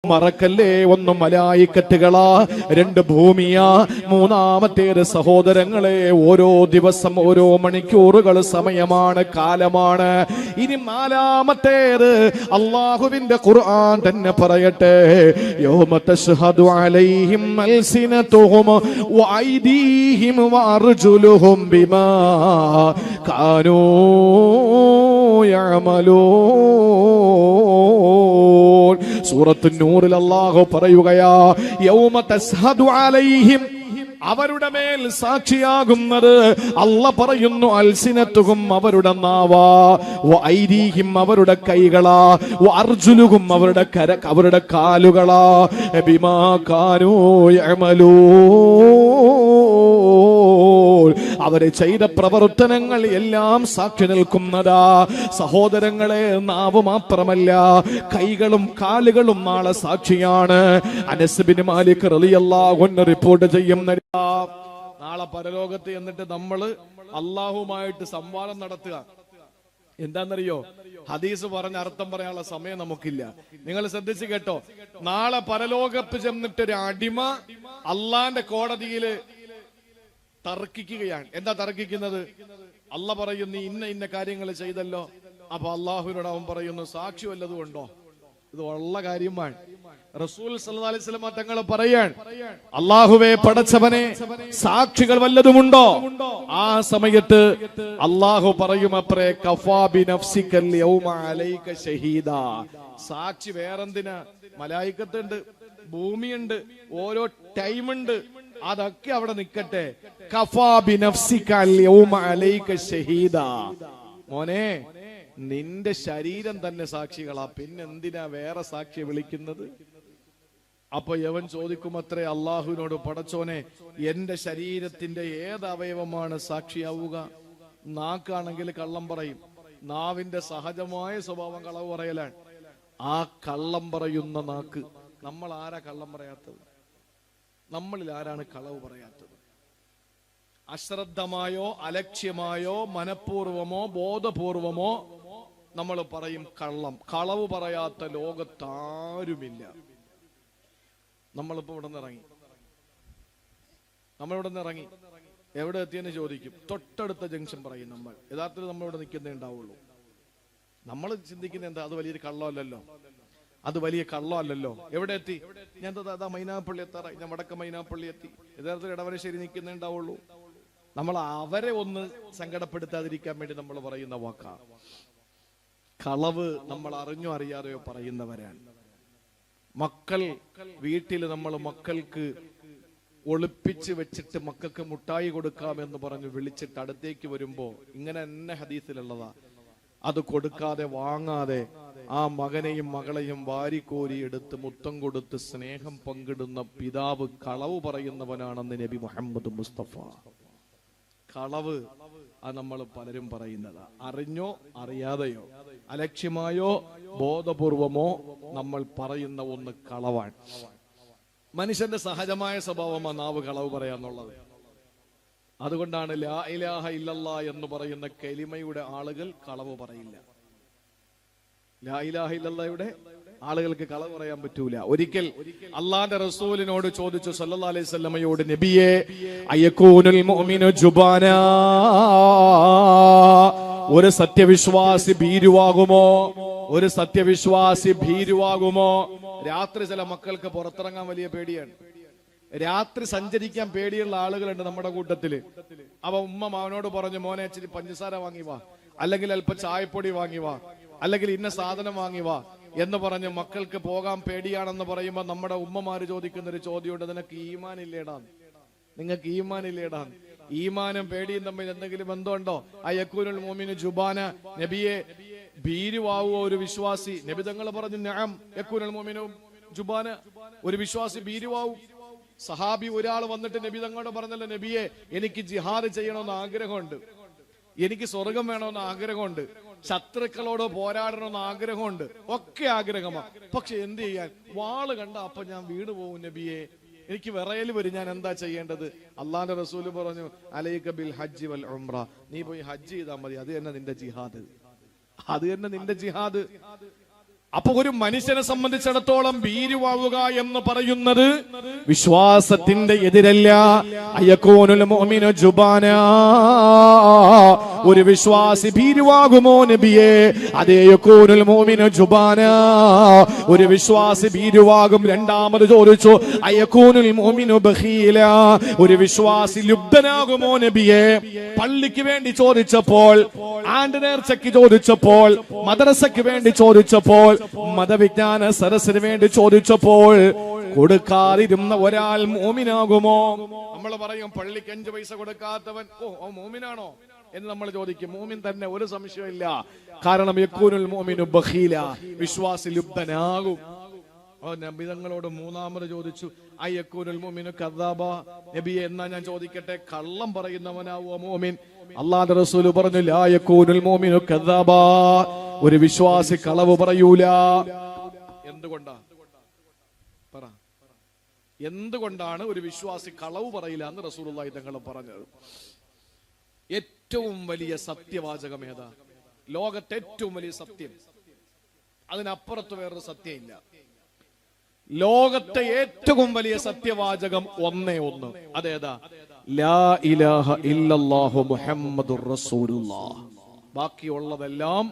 മറക്കല്ലേ, ഒന്ന് മലായിക്കത്തുകളാ, രണ്ട് ഭൂമിയാ, മൂന്നാമത്തേത് സഹോദരങ്ങളെ ഓരോ ദിവസം ഓരോ മണിക്കൂറുകൾ സമയമാണ്, കാലമാണ്. ഇനി നാലാമത്തേത് അല്ലാഹുവിന്റെ ഖുർആൻ തന്നെ പറയട്ടെ, യൗമ തശ്ഹദു അലൈഹിം അൽസിനതുഹും വഅയ്ദീഹിം വഅർജുലുഹും ബിമാ കാനൂ യഅമലൂൻ. സൂറത്തുൻ നൂറിൽ അല്ലാഹു പറയുകയാ, യൗമ തശ്ഹദു അലൈഹിം, അവരുടെ മേൽ സാക്ഷിയാകുന്നത് അല്ലാഹ് പറയുന്നു, അൽസിനത്തുഹും, അവരുടെ നാവാ, വഅയ്ദീഹിം, അവരുടെ കൈകളാ, വഅർജുലുഹും, അവരുടെ കാലുകളാ, ബിമാ കാനൂ യഅമലൂൻ, അവരെ ചെയ്ത പ്രവർത്തനങ്ങൾ എല്ലാം സാക്ഷി നിൽക്കുന്നതാ. സഹോദരങ്ങളെ, നാവ് മാത്രമല്ല, കൈകളും കാലുകളും നാളെ സാക്ഷിയാണ്. അനസ് ബിൻ മാലിക് റളിയല്ലാഹു അൻഹു റിപ്പോർട്ട് ചെയ്യുന്ന, നാളെ പരലോകത്ത് എന്നിട്ട് നമ്മൾ അള്ളാഹുമായിട്ട് സംവാദം നടത്തുക. എന്താണെന്നറിയോ? ഹദീസ് പറഞ്ഞ അർത്ഥം പറയാനുള്ള സമയം നമുക്കില്ല. നിങ്ങൾ ശ്രദ്ധിച്ച് കേട്ടോ. നാളെ പരലോകത്ത് ചെന്നിട്ട് ഒരു അടിമ അള്ളാന്റെ കോടതിയില് തർക്കിക്കുകയാണ്. എന്താ തർക്കിക്കുന്നത്? അള്ളാഹ് പറയുന്നു, നീ ഇന്ന ഇന്ന കാര്യങ്ങൾ ചെയ്തല്ലോ. അപ്പൊ അള്ളാഹുവിനോട് അവൻ പറയുന്നു, സാക്ഷി വല്ലതും ഉണ്ടോ? ഇത് ഉള്ള കാര്യമാണ്. റസൂൽ സല്ലല്ലാഹു അലൈഹി വസല്ലം തങ്ങൾ പറയാൻ, അല്ലാഹുവേ പടച്ചവനെ, സാക്ഷികൾ വല്ലതുമുണ്ടോ? ആ സമയത്ത് അല്ലാഹു പറയും, അത്രേ, കഫാ ബിനഫ്സികൽ യൗമ അലൈക ഷഹീദാ. സാക്ഷി വേറെന്തിനാ? മലായിക്കത്തുണ്ട്, ഭൂമിയുണ്ട്, ഓരോ ടൈമുണ്ട്, അതൊക്കെ അവിടെ നിൽക്കട്ടെ. കഫാ ബിനഫ്സികൽ യൗമ അലൈക ഷഹീദാ. മോനെ, നിന്റെ ശരീരം തന്നെ സാക്ഷികളാ, പിന്നെന്തിനാ വേറെ സാക്ഷിയെ വിളിക്കുന്നത്? അപ്പൊ യവൻ ചോദിക്കും, അത്രേ, അള്ളാഹുവിനോട്, പടച്ചോനെ, എന്റെ ശരീരത്തിന്റെ ഏത് അവയവമാണ് സാക്ഷിയാവുക? നാക്കാണെങ്കിൽ കള്ളം പറയും. നാവിന്റെ സഹജമായ സ്വഭാവം കളവ് പറയലാണ്. ആ കള്ളം പറയുന്ന നാക്ക്, നമ്മൾ ആരാ കള്ളം പറയാത്തത്? നമ്മളിൽ ആരാണ് കളവ് പറയാത്തത്? അശ്രദ്ധമായോ അലക്ഷ്യമായോ മനഃപൂർവമോ ബോധപൂർവമോ നമ്മൾ പറയും കള്ളം. കളവ് പറയാത്ത ലോകത്താരുമില്ല. നമ്മളിപ്പോ ഇവിടെ നിന്ന് ഇറങ്ങി എവിടെ എത്തിയെന്ന് ചോദിക്കും, തൊട്ടടുത്ത ജംഗ്ഷൻ പറയും നമ്മൾ. യഥാർത്ഥത്തിൽ നമ്മളിവിടെ നിൽക്കുന്നേ ഉണ്ടാവുള്ളൂ. നമ്മൾ ചിന്തിക്കുന്നത് എന്താ? അത് വലിയൊരു കള്ളമല്ലല്ലോ, അത് വലിയ കള്ളമല്ലല്ലോ. എവിടെ എത്തി? ഞാൻ മൈനാപ്പള്ളി എത്താറായി, ഞാൻ വടക്ക മൈനാപ്പള്ളി എത്തി. യഥാർത്ഥത്തിൽ ഇടവരശ്ശേരി നിൽക്കുന്നേ ഉണ്ടാവുള്ളൂ. നമ്മൾ അവരെ ഒന്ന് സങ്കടപ്പെടുത്താതിരിക്കാൻ വേണ്ടി നമ്മൾ പറയുന്ന വാക്കാ കളവ്. നമ്മൾ അറിഞ്ഞോ അറിയാതെയോ പറയുന്നവരാണ്. മക്കൾ വീട്ടിൽ നമ്മൾ മക്കൾക്ക് ഒളിപ്പിച്ച് വെച്ചിട്ട് മക്കൾക്ക് മുട്ടായി കൊടുക്കാമെന്ന് പറഞ്ഞ് വിളിച്ചിട്ട് അടുത്തേക്ക് വരുമ്പോ ഇങ്ങനെ തന്നെ ഹദീസിലുള്ളതാ, അത് കൊടുക്കാതെ വാങ്ങാതെ ആ മകനെയും മകളെയും വാരിക്കോരി എടുത്ത് മുത്തം കൊടുത്ത് സ്നേഹം പങ്കിടുന്ന പിതാവ് കളവ് പറയുന്നവനാണെന്ന് നബി മുഹമ്മദ് മുസ്തഫ. കളവ് അത് നമ്മൾ പലരും പറയുന്നതാ. അറിഞ്ഞോ അറിയാതെയോ അലക്ഷ്യമായോ ബോധപൂർവമോ നമ്മൾ പറയുന്ന ഒന്ന് കളവാണ്. മനുഷ്യന്റെ സഹജമായ സ്വഭാവമാണ് നാവ് കളവ് പറയാന്നുള്ളത്. അതുകൊണ്ടാണ് ലാ ഇലാഹ ഇല്ലല്ലാ എന്ന് പറയുന്ന കലിമയുടെ ആളുകൾ കളവ് പറയില്ല. ലാ ഇലാഹ ഇല്ലല്ലായുടെ ആളുകൾക്ക് കളവ് പറയാൻ പറ്റൂല. ഒരിക്കൽ അള്ളാന്റെ റസൂലിനോട് ചോദിച്ചു സല്ലല്ലാഹു അലൈഹി വസല്ലമയോട്, നബിയേ, അയകൂനുൽ മുഅ്മിനു ജുബാനാ, ഒരു സത്യവിശ്വാസി ഭീരുവാകുമോ? ഒരു സത്യവിശ്വാസി ഭീരുവാകുമോ? രാത്രി ചില മക്കൾക്ക് പുറത്തിറങ്ങാൻ വലിയ പേടിയാണ്. രാത്രി സഞ്ചരിക്കാൻ പേടിയുള്ള ആളുകളുണ്ട് നമ്മുടെ കൂട്ടത്തില്. അവ ഉമ്മ അവനോട് പറഞ്ഞു, മോനെ ഇച്ചിരി പഞ്ചസാര വാങ്ങി വാ, അല്ലെങ്കിൽ അല്പം ചായപ്പൊടി വാങ്ങി വാ, അല്ലെങ്കിൽ ഇന്ന സാധനം വാങ്ങി വാ എന്ന് പറഞ്ഞ് മക്കൾക്ക് പോകാൻ പേടിയാണെന്ന് പറയുമ്പോ നമ്മുടെ ഉമ്മമാര് ചോദിക്കുന്ന ഒരു ചോദ്യമുണ്ട്, നിനക്ക് ഈമാൻ ഇല്ലേടാന്ന്? നിങ്ങൾക്ക് ഈമാൻ ഇല്ലേടാന്ന്? ഈമാനും പേടിയും തമ്മിൽ എന്തെങ്കിലും ബന്ധമുണ്ടോ? അയകൂനുൽ മുഅ്മിനു ജുബാന, നബിയെ, ഭീരുവാവോ ഒരു വിശ്വാസി? നബി തങ്ങൾ പറഞ്ഞു, നഅം യകൂനുൽ മുഅ്മിനു ജുബാന, ഒരു വിശ്വാസി ഭീരുവാവും. സഹാബി ഒരാൾ വന്നിട്ട് നബി തങ്ങളോട് പറഞ്ഞല്ലോ, നബിയെ, എനിക്ക് ജിഹാദ് ചെയ്യണമെന്ന് ആഗ്രഹമുണ്ട്, എനിക്ക് സ്വർഗം വേണമെന്ന് ആഗ്രഹമുണ്ട്, ശത്രുക്കളോട് പോരാടണമെന്ന് ആഗ്രഹമുണ്ട്, ഒക്കെ ആഗ്രഹമാണ്. പക്ഷെ എന്ത് ചെയ്യാൻ? വാള് കണ്ട അപ്പൊ ഞാൻ വീണു പോകും നബിയെ, എനിക്ക് വിറയൽ വരും, ഞാൻ എന്താ ചെയ്യേണ്ടത്? അള്ളാന്റെ റസൂല് പറഞ്ഞു, അലൈക ബിൽ ഹജ്ജി വൽ ഉംറ, നീ പോയി ഹജ്ജ് ചെയ്താൽ മതി, അത് തന്നെ നിന്റെ ജിഹാദ്, അത് തന്നെ നിന്റെ ജിഹാദ്. അപ്പൊ ഒരു മനുഷ്യനെ സംബന്ധിച്ചിടത്തോളം ഭീരുവാവുക എന്ന് പറയുന്നത് വിശ്വാസത്തിന്റെ എതിരല്ല. അയകൂനുൽ മുഅ്മിനു ജുബാനാ, ഒരു വിശ്വാസി ഭീരുവാകുമോ നബിയേ? അതേ, യകൂനുൽ മുഅ്മിനു ജുബാനാ, ഒരു വിശ്വാസി ഭീരുവാകും. രണ്ടാമത് ചോദിച്ചു, അയകൂനുൽ മുഅ്മിനു ബഖീല, ഒരു വിശ്വാസി ലുബ്ധനാകുമോ നബിയേ? പള്ളിക്ക് വേണ്ടി ചോദിച്ചപ്പോൾ, ആണ്ട് നേർച്ചയ്ക്ക് ചോദിച്ചപ്പോൾ, മദ്രസയ്ക്ക് വേണ്ടി ചോദിച്ചപ്പോൾ, മതവിജ്ഞാന സരസിന് വേണ്ടി ചോദിച്ചപ്പോൾ കൊടുക്കാതിരുന്ന ഒരാൾ മോമിനാകുമോ? നമ്മൾ പറയും പള്ളിക്ക് 5 പൈസ കൊടുക്കാത്തവൻ ഓ മോമിനാണോ എന്ന് നമ്മൾ ചോദിക്കും. മോമിൻ തന്നെ, ഒരു സംശയമില്ല. കാരണം യകൂനുൽ മുഅ്മിനു ബഖീല, വിശ്വാസി ലുബ്ധനാകും. നബി തങ്ങളോട് മൂന്നാമത് ചോദിച്ചു, അയകൂനുൽ മുഅ്മിനു കദ്ദാബ, നബിയെ എന്നാ ഞാൻ ചോദിക്കട്ടെ, കള്ളം പറയുന്നവനാവോ മോമിൻ? അല്ലാഹുവിന്റെ റസൂൽ പറഞ്ഞു, ലാ യകൂനുൽ മുഅ്മിനു കദ്ദാബ, ഒരു വിശ്വാസി കളവ് പറയൂല. എന്തുകൊണ്ടാ പറ, എന്തുകൊണ്ടാണ് ഒരു വിശ്വാസി കളവ് പറയില്ല എന്ന് റസൂലുള്ളാഹി തങ്ങൾ പറഞ്ഞത്? ഏറ്റവും വലിയ സത്യവാചകം ഏതാ? ലോകത്തെ ഏറ്റവും വലിയ സത്യം, അതിനപ്പുറത്ത് വേറൊരു സത്യമില്ല. ലോകത്തെ ഏറ്റവും വലിയ സത്യവാചകം ഒന്നേ ഒന്ന്. അതേതാ? ലാ ഇലാഹ ഇല്ലല്ലാഹു മുഹമ്മദുർ റസൂലുള്ളാഹ്. ബാക്കിയുള്ളതെല്ലാം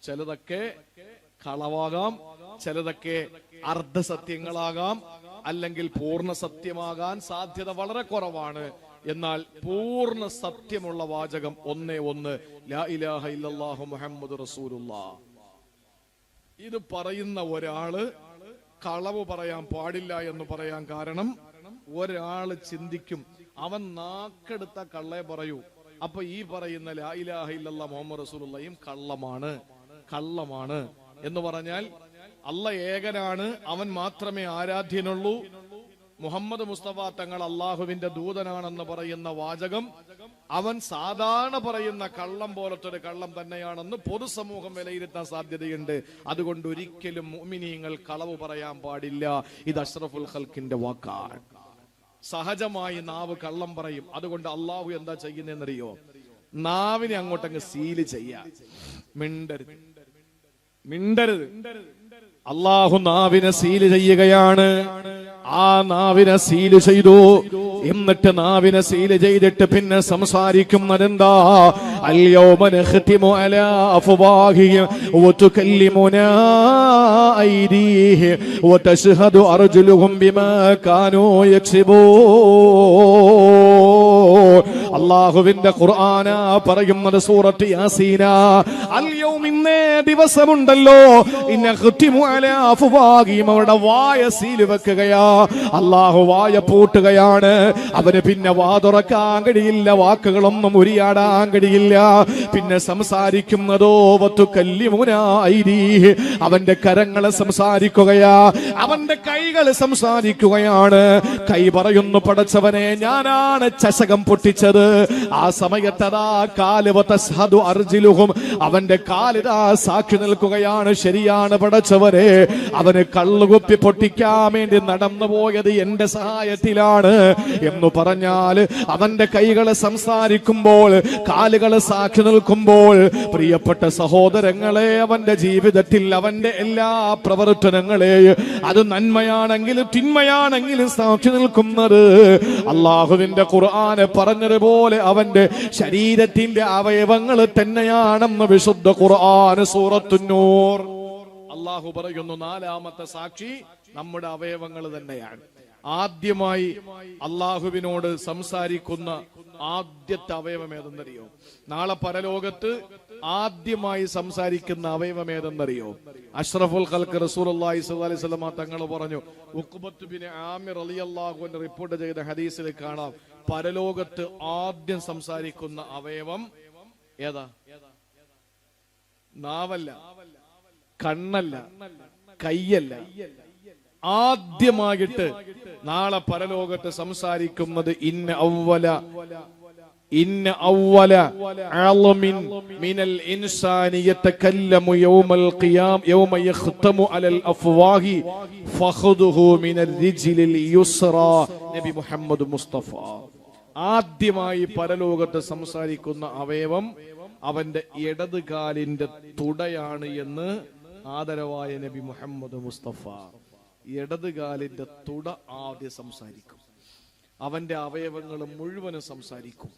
ചിലതൊക്കെ കളവാകാം, ചിലതൊക്കെ അർദ്ധസത്യങ്ങളാകാം, അല്ലെങ്കിൽ പൂർണ്ണ സത്യമാകാൻ സാധ്യത വളരെ കുറവാണ്. എന്നാൽ പൂർണ്ണ സത്യമുള്ള വാചകം ഒന്നേ ഒന്ന്, ലാ ഇലാഹ ഇല്ലല്ലാഹു മുഹമ്മദുർ റസൂലുള്ളാഹ്. ഇത് പറയുന്ന ഒരാള് കളവ് പറയാൻ പാടില്ല എന്ന് പറയാൻ കാരണം, ഒരാള് ചിന്തിക്കും അവൻ നാക്കെടുത്ത കള്ളേ പറയൂ, അപ്പൊ ഈ പറയുന്ന ലാ ഇലാഹ ഇല്ലല്ലാഹു മുഹമ്മദുർ റസൂലുള്ളാഹിയും കള്ളമാണ് എന്ന് പറഞ്ഞാൽ അല്ലാഹ് ഏകനാണ്, അവൻ മാത്രമേ ആരാധ്യനുള്ളൂ, മുഹമ്മദ് മുസ്തഫ തങ്ങൾ അള്ളാഹുവിന്റെ ദൂതനാണെന്ന് പറയുന്ന വാചകം അവൻ സാധാരണ പറയുന്ന കള്ളം പോലത്തെ ഒരു കള്ളം തന്നെയാണെന്ന് പൊതുസമൂഹം വിലയിരുത്താൻ സാധ്യതയുണ്ട്. അതുകൊണ്ട് ഒരിക്കലും മുഅ്മിനീങ്ങൾ കളവ് പറയാൻ പാടില്ല. ഇത് അഷ്റഫുൽ ഖൽക്കിന്റെ വാക്കാണ്. സഹജമായി നാവ് കള്ളം പറയും. അതുകൊണ്ട് അള്ളാഹു എന്താ ചെയ്യുന്നതെന്നറിയോ? നാവിനെ അങ്ങോട്ടങ്ങ് സീല് ചെയ്യാ, മിണ്ടരുത്. അള്ളാഹു നാവിനെ സീല് ചെയ്യുകയാണ്. ആ നാവിനെ സീല് ചെയ്തു. എന്നിട്ട് നാവിനെ സീല് ചെയ്തിട്ട് പിന്നെ സംസാരിക്കുന്നതെന്താ? അൽയൗമ നഖ്തിമു അലാ അഫ്വാഹിഹിം വതുകല്ലിമുനാ ഐദീഹിം വതശ്ഹദു അർജുലുഹും ബിമാ കാനൂ യക്സിബൂൻ. അല്ലാഹുവിന്റെ ഖുർആന പറയുന്നത് സൂറത്ത് യാസീന. അൽയൗമ, ഇന്നേ ദിവസമുണ്ടല്ലോ, നഖ്തിമു അലാ അഫ്വാഹിഹിം, അവരുടെ വായ സീല് വെക്കുകയാ. അല്ലാഹു വായ പൂട്ടുകയാണ്. അവന് പിന്നെ വാ തുറക്കാൻ കഴിയില്ല, വാക്കുകളൊന്നും ഉരിയാടാൻ കഴിയില്ല. പിന്നെ സംസാരിക്കുന്നതോ വതുകല്ലിമുനാ ഐദീഹി, അവന്റെ കരങ്ങളെ സംസാരിക്കുകയാ, അവന്റെ കൈകള് സംസാരിക്കുകയാണ്. കൈ പറയുന്നു, പടച്ചവനെ ഞാനാണ് ചഷകം പൊട്ടിച്ചത്. ആ സമയത്തതാ കാല് വതശ്ഹദു അർജിലുഹും, അവന്റെ കാലിതാ സാക്ഷി നിൽക്കുകയാണ്. ശരിയാണ് പടച്ചവനെ, അവന് കള്ളുകുപ്പി പൊട്ടിക്കാൻ വേണ്ടി നടന്നു പോയത് എന്റെ സഹായത്തിലാണ് എന്ന് പറഞ്ഞാൽ, അവന്റെ കൈകളെ സംസാരിക്കുമ്പോൾ, കാലുകളെ സാക്ഷി നിൽക്കുമ്പോൾ, പ്രിയപ്പെട്ട സഹോദരങ്ങളെ, അവന്റെ ജീവിതത്തിൽ അവന്റെ എല്ലാ പ്രവർത്തനങ്ങളെയും, അത് നന്മയാണെങ്കിലും തിന്മയാണെങ്കിലും സാക്ഷി നിൽക്കുന്നത് അള്ളാഹുവിന്റെ ഖുർആന് പറഞ്ഞതുപോലെ അവന്റെ ശരീരത്തിന്റെ അവയവങ്ങൾ തന്നെയാണെന്ന് വിശുദ്ധ ഖുർആൻ സൂറത്തുൻ നൂർ അള്ളാഹു പറയുന്നു. നാലാമത്തെ സാക്ഷി നമ്മുടെ അവയവങ്ങൾ തന്നെയാണ്. ആദ്യമായി അള്ളാഹുവിനോട് സംസാരിക്കുന്ന ആദ്യത്തെ അവയവം ഏതെന്നറിയോ? നാളെ പരലോകത്ത് ആദ്യമായി സംസാരിക്കുന്ന അവയവം ഏതെന്നറിയോ? അഷ്റഫുൽ ഖൽഖ് റസൂലുള്ളാഹി സ്വല്ലല്ലാഹി അലൈഹി വസല്ലം തങ്ങൾ പറഞ്ഞു, ഉഖ്ബത്ത് ബിൻ ആമിർ റളിയല്ലാഹു അൻഹു റിപ്പോർട്ട് ചെയ്ത ഹദീസിൽ കാണാം, പരലോകത്ത് ആദ്യം സംസാരിക്കുന്ന അവയവം ഏതാ? നാവല്ല, കണ്ണല്ല, കയ്യല്ല. ആദ്യമായിട്ട് നാളെ പരലോകത്ത് സംസാരിക്കുന്നത് ഇന്ന അവ്വല അളമിൻ മിനൽ ഇൻസാനി യതകല്ലമു യൗമ യഖ്തമു അലൽ അഫ്വാഹി ഫഖദുഹു മിനൽ റിജ്ലിൽ യുസ്റാ. നബി മുഹമ്മദ് മുസ്തഫ ആദ്യമായി പരലോകത്ത് സംസാരിക്കുന്ന അവയവം അവന്റെ ഇടത് കാലിന്റെ തുടയാണ് എന്ന് ആദരവായ നബി മുഹമ്മദ് മുസ്തഫ ഇടതുകാലിന്റെ തുട ആദ്യം സംസാരിക്കും. അവന്റെ അവയവങ്ങൾ മുഴുവനും സംസാരിക്കും.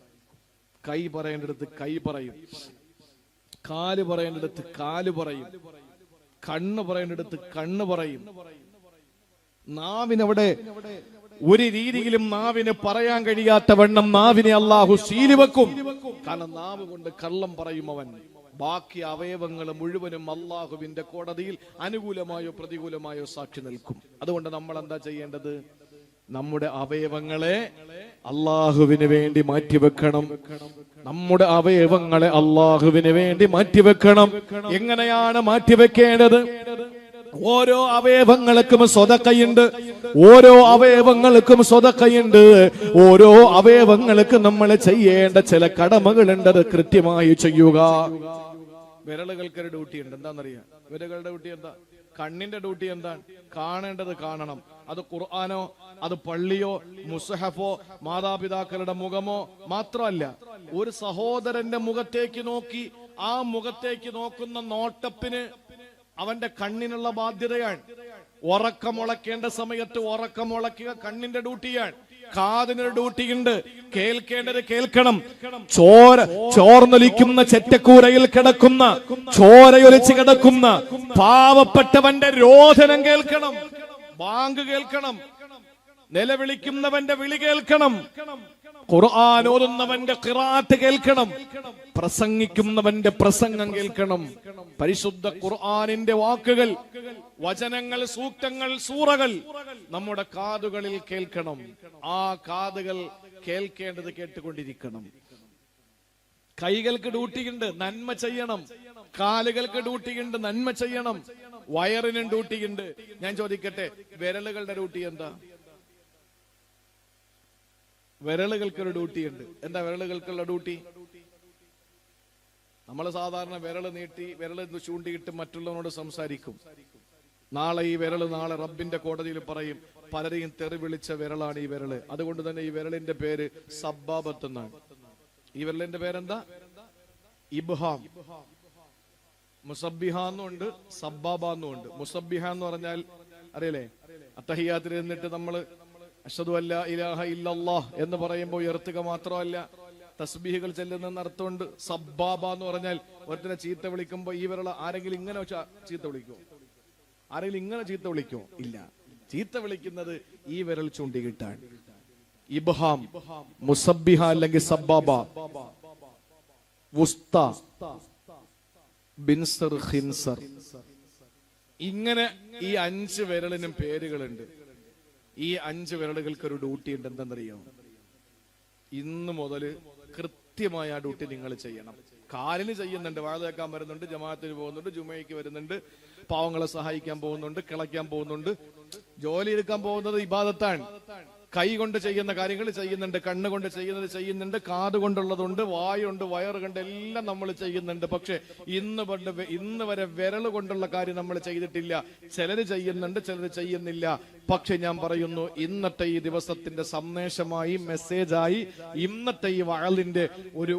കൈ പറയേണ്ടടുത്ത് കൈ പറയും, കാല് പറയേണ്ടടുത്ത് കാല് പറയും, കണ്ണ് പറയേണ്ടടുത്ത് കണ്ണ് പറയും. നാവിനവിടെ ഒരു രീതിയിലും നാവിന് പറയാൻ കഴിയാത്ത വണ്ണം നാവിനെ അള്ളാഹു സീലി വെക്കും. കാരണം നാവ് കൊണ്ട് കള്ളം പറയും അവൻ. ബാക്കി അവയവങ്ങൾ മുഴുവനും അള്ളാഹുവിന്റെ കോടതിയിൽ അനുകൂലമായോ പ്രതികൂലമായോ സാക്ഷി നിൽക്കും. അതുകൊണ്ട് നമ്മൾ എന്താ ചെയ്യേണ്ടത്? നമ്മുടെ അവയവങ്ങളെ അള്ളാഹുവിന് വേണ്ടി മാറ്റിവെക്കണം. നമ്മുടെ അവയവങ്ങളെ അള്ളാഹുവിന് വേണ്ടി മാറ്റിവെക്കണം. എങ്ങനെയാണ് മാറ്റിവെക്കേണ്ടത്? ഓരോ അവയവങ്ങൾക്കും സ്വതക്കയുണ്ട്. ഓരോ അവയവങ്ങൾക്കും സ്വതക്കയുണ്ട്. ഓരോ അവയവങ്ങൾക്ക് നമ്മൾ ചെയ്യേണ്ട ചില കടമകളുണ്ട്. അത് കൃത്യമായി ചെയ്യുക. വിരലുകൾക്കൊരു ഡ്യൂട്ടി ഉണ്ട്. എന്താണെന്നറിയാം? വിരലുകളുടെ ഡ്യൂട്ടി എന്താ? കണ്ണിന്റെ ഡ്യൂട്ടി എന്താണ്? കാണേണ്ടത് കാണണം. അത് ഖുർആനോ, അത് പള്ളിയോ, മുസ്ഹഫോ, മാതാപിതാക്കളുടെ മുഖമോ മാത്രമല്ല, ഒരു സഹോദരന്റെ മുഖത്തേക്ക് നോക്കി ആ മുഖത്തേക്ക് നോക്കുന്ന നോട്ടപ്പിന് അവന്റെ കണ്ണിനുള്ള ബാധ്യതയാണ്. ഉറക്കമുളക്കേണ്ട സമയത്ത് ഉറക്കമുളക്കുക കണ്ണിന്റെ ഡ്യൂട്ടിയാണ്. കാതിനൊരു ഡ്യൂട്ടിയുണ്ട്. കേൾക്കേണ്ടത് കേൾക്കണം. ചോർന്നൊലിക്കുന്ന ചെറ്റക്കൂരയിൽ കിടക്കുന്ന, ചോരയൊലിച്ച് കിടക്കുന്ന പാവപ്പെട്ടവന്റെ രോദനം കേൾക്കണം. ബാങ്ക് കേൾക്കണം. നിലവിളിക്കുന്നവന്റെ വിളി കേൾക്കണം. ഖുർആൻ ഓതുന്നവന്റെ ഖിറാഅത്ത് കേൾക്കണം. പ്രസംഗിക്കുന്നവന്റെ പ്രസംഗം കേൾക്കണം. പരിശുദ്ധ ഖുർആനിന്റെ വാക്കുകൾ, വചനങ്ങൾ, സൂക്തങ്ങൾ, സൂറകൾ നമ്മുടെ കാതുകളിൽ കേൾക്കണം. ആ കാതുകൾ കേൾക്കേണ്ടത് കേട്ടുകൊണ്ടിരിക്കണം. കൈകൾക്ക് ഡ്യൂട്ടിയുണ്ട്, നന്മ ചെയ്യണം. കാലുകൾക്ക് ഡ്യൂട്ടിയുണ്ട്, നന്മ ചെയ്യണം. വയറിനും ഡ്യൂട്ടിയുണ്ട്. ഞാൻ ചോദിക്കട്ടെ, വിരലുകളുടെ ഡ്യൂട്ടി എന്താ? വിരലുകൾക്കൊരു ഡ്യൂട്ടിയുണ്ട്. എന്താ വിരലുകൾക്കുള്ള ഡ്യൂട്ടി? നമ്മൾ സാധാരണ വിരൽ നീട്ടി വിരൽ ചൂണ്ടിയിട്ട് മറ്റുള്ളവനോട് സംസാരിക്കും. നാളെ ഈ വിരൽ നാളെ റബ്ബിന്റെ കോടതിയിൽ പറയും, പലരെയും തെറി വിളിച്ച വിരലാണ് ഈ വിരല്. അതുകൊണ്ട് തന്നെ ഈ വിരലിന്റെ പേര് സബ്ബാബത്ത് എന്നാണ്. ഈ വിരലിന്റെ പേരെന്താ? ഇബ്ഹാം. മുസബ്ബിഹ എന്നുണ്ട്, സബ്ബാബ എന്നുണ്ട്. മുസബ്ബിഹ എന്ന് പറഞ്ഞാൽ അറിയില്ലേ? അത്തഹിയാത്തിൽ നിന്നിട്ട് നമ്മൾ അഷ്ഹദു അല്ലാ ഇലാഹ ഇല്ലല്ലാഹ് എന്ന് പറയുമ്പോൾ ഉയർത്തുക മാത്രമല്ല, തസ്ബീഹുകൾ ചെല്ലുന്ന അർത്ഥമുണ്ട്. സബ്ബാബ എന്ന് പറഞ്ഞാൽ ഒരുത്തിനെ ചീത്ത വിളിക്കുമ്പോൾ ഈ വിരള ആരെങ്കിലും ഇങ്ങനെ ചീത്ത വിളിക്കുമോ? ആരെങ്കിലും ഇങ്ങനെ ചീത്ത വിളിക്കുമോ? ഇല്ല. ചീത്ത വിളിക്കുന്നത് ഈ വിരൽ ചൂണ്ടിക്കിട്ടാണ്. ഇബ്ഹാം, മുസബ്ബിഹ അല്ലെങ്കിൽ സബ്ബാബ, വുസ്ത, ബിൻസർ, ഖിൻസർ. ഇങ്ങനെ ഈ 5 വിരലിനും പേരുകളുണ്ട്. ഈ 5 വിരലുകൾക്ക് ഒരു ഡ്യൂട്ടി ഉണ്ട്. എന്തെന്നറിയോ? ഇന്ന് മുതൽ കൃത്യമായ ആ ഡ്യൂട്ടി നിങ്ങൾ ചെയ്യണം. കാലിന് ചെയ്യുന്നുണ്ട്, വാഴ കേൾക്കാൻ വരുന്നുണ്ട്, ജമാഅത്തിന് പോകുന്നുണ്ട്, ജുമയ്ക്ക് വരുന്നുണ്ട്, പാവങ്ങളെ സഹായിക്കാൻ പോകുന്നുണ്ട്, കിളയ്ക്കാൻ പോകുന്നുണ്ട്, ജോലി എടുക്കാൻ പോകുന്നത് ഇബാദത്താണ്. കൈ കൊണ്ട് ചെയ്യുന്ന കാര്യങ്ങൾ ചെയ്യുന്നുണ്ട്, കണ്ണുകൊണ്ട് ചെയ്യുന്നത് ചെയ്യുന്നുണ്ട്, കാത് കൊണ്ടുള്ളതുണ്ട്, വായുണ്ട്, വയറുകൊണ്ട് എല്ലാം നമ്മൾ ചെയ്യുന്നുണ്ട്. പക്ഷെ ഇന്ന് വരെ വിരൽ കൊണ്ടുള്ള കാര്യം നമ്മൾ ചെയ്തിട്ടില്ല. ചിലര് ചെയ്യുന്നുണ്ട്, ചിലര് ചെയ്യുന്നില്ല. പക്ഷെ ഞാൻ പറയുന്നു, ഇന്നത്തെ ഈ ദിവസത്തിന്റെ സന്ദേശമായി, മെസ്സേജായി, ഇന്നത്തെ ഈ വഅലിന്റെ ഒരു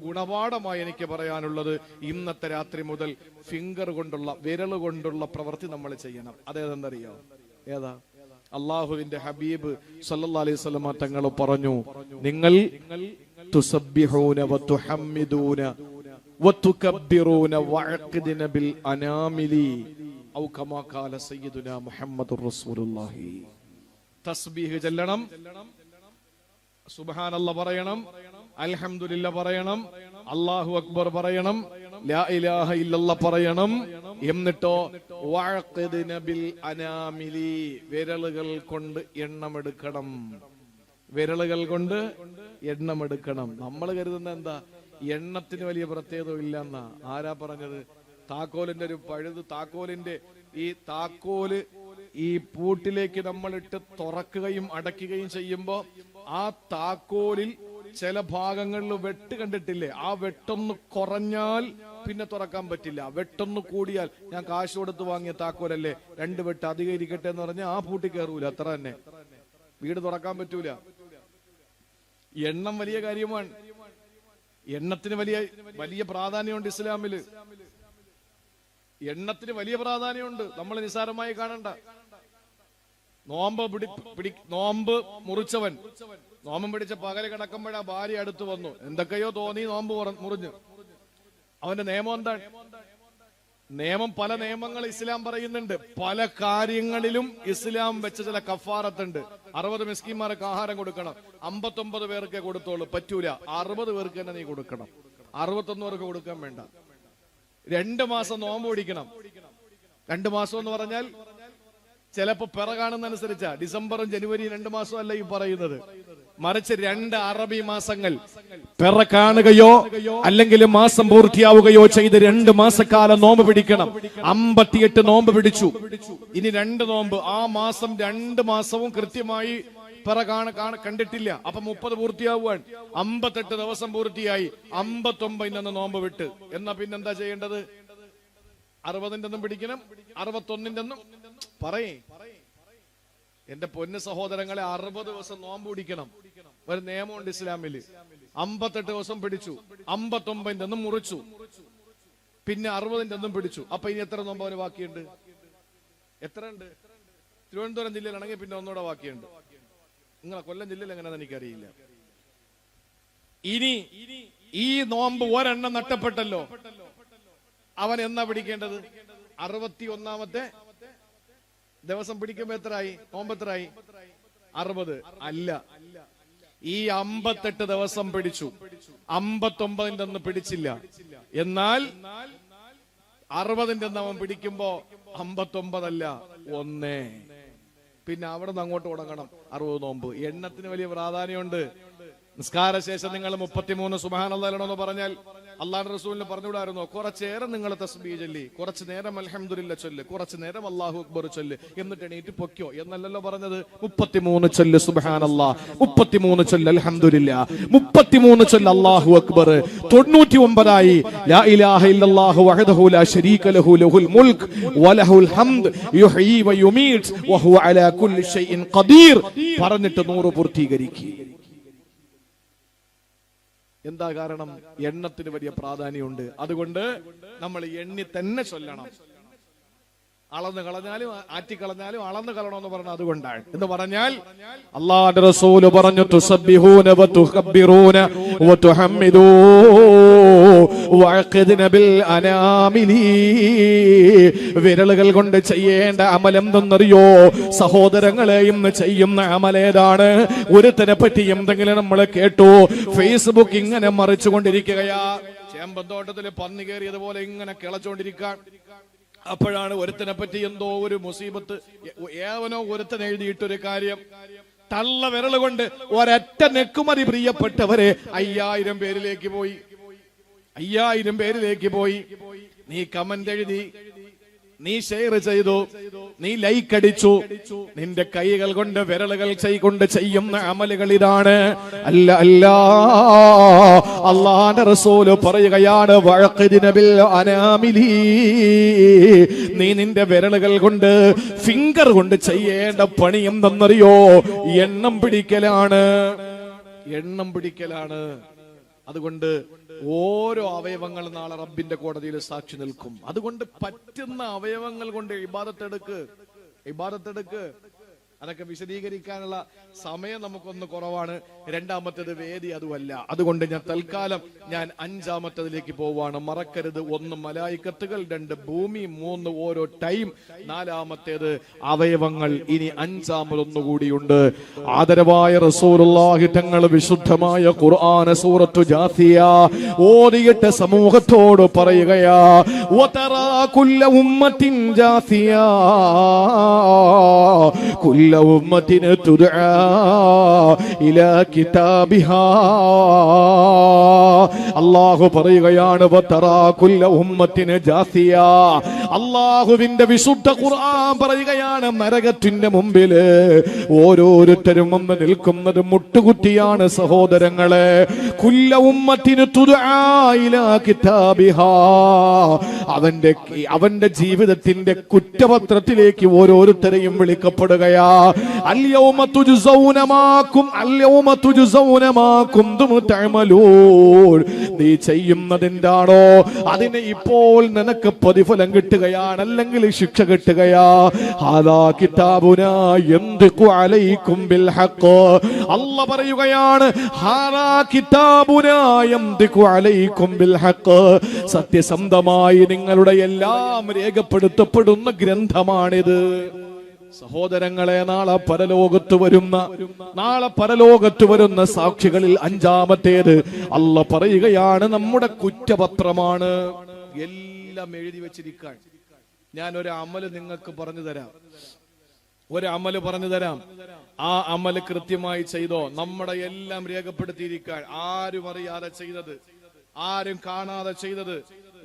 ഗുണപാഠമായി എനിക്ക് പറയാനുള്ളത്, ഇന്നത്തെ രാത്രി മുതൽ ഫിംഗർ കൊണ്ടുള്ള, വിരൽ കൊണ്ടുള്ള പ്രവൃത്തി നമ്മൾ ചെയ്യണം. അതേതെന്നറിയോ? ഏതാ? അള്ളാഹുവിന്റെ ഹബീബ് സല്ലല്ലാഹു അലൈഹി വസല്ലം തങ്ങൾ പറഞ്ഞു, നിങ്ങൾ തുസബ്ബിഹൂന വതുഹമ്മിദൂന വതുകബ്ബിറൂന വഅഖിദ്ന ബിൽ അനാമിലി ഔ കമാ ഖാല സയ്യിദുനാ മുഹമ്മദുർ റസൂലുള്ളാഹി. തസ്ബീഹ് ചൊല്ലണം, സുബ്ഹാനല്ലാഹ് പറയണം, അൽഹംദുലില്ലാഹ് പറയണം, അല്ലാഹു അക്ബർ പറയണം, ലാ ഇലാഹ ഇല്ലല്ലാഹ് പറയണം. എന്നിട്ടോ വഅഖിദ്ന ബിൽ അനാമിലി, വിരലുകൾ കൊണ്ട് എണ്ണമെടുക്കണം. വിരലുകൾ കൊണ്ട് എണ്ണമെടുക്കണം. നമ്മൾ കരുതുന്ന എന്താ? എണ്ണത്തിന് വലിയ പ്രത്യേകത ഇല്ല എന്നാ. ആരാ പറഞ്ഞത്? താക്കോലിന്റെ ഒരു പഴുത്, താക്കോലിന്റെ ഈ താക്കോല് ഈ പൂട്ടിലേക്ക് നമ്മളിട്ട് തുറക്കുകയും അടയ്ക്കുകയും ചെയ്യുമ്പോ ആ താക്കോലിൽ ചില ഭാഗങ്ങളിൽ വെട്ട് കണ്ടിട്ടില്ലേ? ആ വെട്ടൊന്ന് കുറഞ്ഞാൽ പിന്നെ തുറക്കാൻ പറ്റില്ല. വെട്ടൊന്ന് കൂടിയാൽ, ഞാൻ കാശ് കൊടുത്ത് വാങ്ങിയ താക്കോലല്ലേ, 2 വെട്ട് അധികം ഇരിക്കട്ടെ എന്ന് പറഞ്ഞാൽ ആ പൂട്ടി കയറൂല. അത്ര തന്നെ. വീട് തുറക്കാൻ പറ്റൂല. എണ്ണം വലിയ കാര്യമാണ്. എണ്ണത്തിന് വലിയ വലിയ പ്രാധാന്യമുണ്ട് ഇസ്ലാമില്. എണ്ണത്തിന് വലിയ പ്രാധാന്യമുണ്ട്, നമ്മൾ നിസ്സാരമായി കാണണ്ട. നോമ്പ് നോമ്പ് മുറിച്ചവൻ നോമ്പ് പിടിച്ച പകല് കിടക്കുമ്പോഴാ ഭാര്യ അടുത്ത് വന്നു, എന്തൊക്കെയോ തോന്നി, നോമ്പ് മുറിഞ്ഞു. അവന്റെ നിയമം എന്താണ്? നിയമം, പല നിയമങ്ങൾ ഇസ്ലാം പറയുന്നുണ്ട്. പല കാര്യങ്ങളിലും ഇസ്ലാം വെച്ച ചില കഫാറത്തുണ്ട്. 60 മിസ്കിന്മാർക്ക് ആഹാരം കൊടുക്കണം, 59 പേർക്കേ കൊടുത്തോളൂ, പറ്റൂല. 60 പേർക്ക് തന്നെ നീ കൊടുക്കണം, 61 പേർക്ക് കൊടുക്കാൻ വേണ്ട. 2 മാസം നോമ്പ് പിടിക്കണം. 2 മാസം എന്ന് പറഞ്ഞാൽ ചിലപ്പോ പിറ കാണുന്നതനുസരിച്ചാ, ഡിസംബറും ജനുവരിയും 2 മാസം അല്ല ഈ പറയുന്നത്, മറിച്ച് 2 അറബി മാസങ്ങൾ പിറ കാണുകയോ അല്ലെങ്കിൽ മാസം പൂർത്തിയാവുകയോ ചെയ്ത് 2 മാസക്കാലം നോമ്പ് പിടിക്കണം. 58 നോമ്പ് പിടിച്ചു, ഇനി 2 നോമ്പ്. ആ മാസം 2 മാസവും കൃത്യമായി പിറ കണ്ടിട്ടില്ല, അപ്പൊ 30 പൂർത്തിയാവുവാൻ 58 ദിവസം പൂർത്തിയായി. 59 നോമ്പ് വിട്ട്. എന്നാ പിന്നെന്താ ചെയ്യേണ്ടത്? 60 പിടിക്കണം, 61 പറയേ. എന്റെ പൊന്ന് സഹോദരങ്ങളെ, 60 ദിവസം നോമ്പ് പിടിക്കണം. ഒരു നിയമമുണ്ട് ഇസ്ലാമില്. 58 ദിവസം പിടിച്ചു, 59 മുറിച്ചു, പിന്നെ 60 പിടിച്ചു. അപ്പൊ ഇനി എത്ര നോമ്പ് അവന് ബാക്കിയുണ്ട്? എത്ര ഉണ്ട്? തിരുവനന്തപുരം ജില്ലയിലാണെങ്കിൽ പിന്നെ ഒന്നുകൂടെ ബാക്കിയുണ്ട്. നിങ്ങളെ കൊല്ലം ജില്ലയിൽ എങ്ങനെയാണെന്ന് എനിക്കറിയില്ല. ഇനി ഈ നോമ്പ് ഒരെണ്ണം നഷ്ടപ്പെട്ടല്ലോ, അവൻ എന്നാ പിടിക്കേണ്ടത്? 61 ദിവസം പിടിക്കുമ്പോ എത്രയായി? നോമ്പ് എത്രയായി? 60 അല്ല, ഈ 58 ദിവസം പിടിച്ചു, 59 പിടിച്ചില്ല. എന്നാൽ 60 അവൻ പിടിക്കുമ്പോ 59 അല്ല, 1. പിന്നെ അവിടെ നിന്ന് അങ്ങോട്ട് തുടങ്ങണം 60 നോമ്പ്. എണ്ണത്തിന് വലിയ പ്രാധാന്യമുണ്ട്. നിസ്കാര ശേഷം നിങ്ങൾ 33 സുബ്ഹാനല്ലാഹ് എന്ന് പറഞ്ഞാൽ അള്ളാഹുവിന്റെ റസൂലിന് പറഞ്ഞുകൂടായിരുന്നോ? കുറച്ചേരം നിങ്ങൾ തസ്ബീഹ് ചൊല്ലി, കുറച്ചു നേരം അൽഹംദുലില്ലാ ചൊല്ല്, കുറച്ചു നേരം അല്ലാഹു അക്ബർ ചൊല്ല്, എന്നിട്ട് എണീറ്റ് പൊക്കോ എന്നല്ലല്ലോ പറഞ്ഞത്. 33 ചൊല്ല് സുബ്ഹാനല്ലാഹ്, 33 ചൊല്ല് അൽഹംദുലില്ലാ, 33 ചൊല്ല് അല്ലാഹു അക്ബർ, 99 ലാ ഇലാഹ ഇല്ലല്ലാഹു വഹ്ദഹു ലാ ശരീക ലഹു ലഹുൽ മുൽക്ക് വലഹുൽ ഹംദ് യുഹ്യി വയുമീത് വഹുവ അലാ കുല്ലി ഷൈഇൻ ഖദീർ പറഞ്ഞിട്ട് 100 പൂർത്തീകരിക്കുക. എന്താ കാരണം? എണ്ണത്തിന് വലിയ പ്രാധാന്യമുണ്ട്. അതുകൊണ്ട് നമ്മൾ എണ്ണി തന്നെ ചൊല്ലണം. അളന്ന് കളഞ്ഞാലും ആറ്റിക്കളഞ്ഞാലും അളന്ന് കളണമെന്ന് പറഞ്ഞ അതുകൊണ്ടാണ്. എന്ന് പറഞ്ഞാൽ അല്ലാഹുവിന്റെ റസൂൽ പറഞ്ഞു, തുസബ്ബിഹൂന വതുകബ്ബിറൂന വതുഹമ്മിദൂ വഅഖിദ്ന ബിൽ അനാമിലി. വിരലുകൾ കൊണ്ട് ചെയ്യേണ്ട അമലെന്തെന്നറിയോ സഹോദരങ്ങളെ? ഇന്ന് ചെയ്യുന്ന അമലേതാണ്? ഒരുത്തനെ പറ്റി എന്തെങ്കിലും നമ്മൾ കേട്ടു, ഫേസ്ബുക്ക് ഇങ്ങനെ മറിച്ചുകൊണ്ടിരിക്കുകയാ, ചേമ്പന്തോട്ടത്തില് പന്നി കയറിയതുപോലെ ഇങ്ങനെ കിളച്ചോണ്ടിരിക്കാൻ. അപ്പോഴാണ് ഒരുത്തനെ പറ്റി എന്തോ ഒരു മുസീബത്ത്, ഏവനോ ഒരുത്തൻ എഴുതിയിട്ടൊരു കാര്യം, തള്ള വിരൽ കൊണ്ട് ഒരൊറ്റ നെക്കുമതി പ്രിയപ്പെട്ടവരെ 5000 പേരിലേക്ക് പോയി. 5000 പേരിലേക്ക് പോയി. നീ കമന്റ് എഴുതി, നീ ഷെയർ ചെയ്തു, നീ ലൈക്ക് അടിച്ചു. നിന്റെ കൈകൾ കൊണ്ട് വിരലുകൾ കൊണ്ട് ചെയ്യുന്ന അമലുകൾ ഇതാണ്. അല്ല അല്ല, അല്ലാഹുവിന്റെ റസൂല് പറയുകയാണ്, വഅഖിദ്ന ബിൽ അനാമിലി. നീ നിന്റെ വിരലുകൾ കൊണ്ട്, ഫിംഗർ കൊണ്ട് ചെയ്യേണ്ട പണി എന്തെന്നറിയോ? എണ്ണം പിടിക്കലാണ്, എണ്ണം പിടിക്കലാണ്. അതുകൊണ്ട് ഓരോ അവയവങ്ങൾ നാളെ റബ്ബിന്റെ കോടതിയിൽ സാക്ഷി നിൽക്കും. അതുകൊണ്ട് പറ്റുന്ന അവയവങ്ങൾ കൊണ്ട് ഇബാദത്തെടുക്ക്. അതൊക്കെ വിശദീകരിക്കാനുള്ള സമയം നമുക്കൊന്ന് കുറവാണ്. രണ്ടാമത്തേത് വേദി അതുമല്ല. അതുകൊണ്ട് ഞാൻ തൽക്കാലം 5ാമത്തേതിലേക്ക് പോവാണ്. മറക്കരുത്, 1 മലായിക്കത്തുകൾ, 2 ഭൂമി, 3 ഓരോ ടൈം, 4ാമത്തേത് അവയവങ്ങൾ. ഇനി 5ാമതൊന്നുകൂടിയുണ്ട്. ആദരവായ റസൂലുള്ളാഹി തങ്ങൾ വിശുദ്ധമായ ഖുർആന സൂറത്തു ജാസിയ ഓതിയിട്ട് സമൂഹത്തോട് പറയുകയാ, വതറാ കുല്ല ഉമ്മത്തിൻ ജാസിയ കുല്ല ഉമ്മത്തിൻ തുദആ ഇലാ കിതാബിഹാ. അല്ലാഹു പറയുകയാണ്, വതറാ കുല്ല ഉമ്മത്തിൻ ജാസിയ. അല്ലാഹുവിന്റെ വിശുദ്ധ ഖുർആൻ പറയുകയാണ്, നരകത്തിന്റെ മുമ്പിൽ ഓരോരുത്തരും വന്ന് നിൽക്കുന്നത് മുട്ടുകുത്തിയാണ് സഹോദരങ്ങളെ. കുല്ല ഉമ്മത്തിൻ തുദആ ഇലാ കിതാബിഹാ. അവന്റെ ജീവിതത്തിന്റെ കുറ്റപത്രത്തിലേക്ക് ഓരോരുത്തരെയും വിളിക്കപ്പെടുകയാ. അൽയൗമ തുജ്സൗന മാ കുന്തും തഅമലൂൻ. നീ ചെയ്യുന്നതിന്റാണോ അതിന് ഇപ്പോൾ നിനക്ക് പ്രതിഫലം കിട്ടുകയാണ്, അല്ലെങ്കിൽ ശിക്ഷ കിട്ടുകയാ. ഹാദാ കിതാബുനാ യന്തിഖു അലൈക്കും ബിൽ ഹഖ്. അല്ലാഹ് പറയുകയാണ്, ഹാദാ കിതാബുനാ യന്തിഖു അലൈക്കും ബിൽ ഹഖ്. സത്യസന്ധമായി നിങ്ങളുടെ എല്ലാം രേഖപ്പെടുത്തപ്പെടുന്ന ഗ്രന്ഥമാണിത്. സഹോദരങ്ങളെ, നാളെ പരലോകത്ത് വരുന്ന സാക്ഷികളിൽ അഞ്ചാമത്തേത് അല്ലാഹ് പറയുകയാണ് നമ്മുടെ കുറ്റപത്രമാണ്. എല്ലാം എഴുതി വെച്ചിരിക്കാൻ. ഞാൻ ഒരു അമല് നിങ്ങൾക്ക് പറഞ്ഞു തരാം. ആ അമല് കൃത്യമായി ചെയ്തോ, നമ്മുടെ എല്ലാം രേഖപ്പെടുത്തിയിരിക്കാൻ. ആരും അറിയാതെ ചെയ്തത്, ആരും കാണാതെ ചെയ്തത്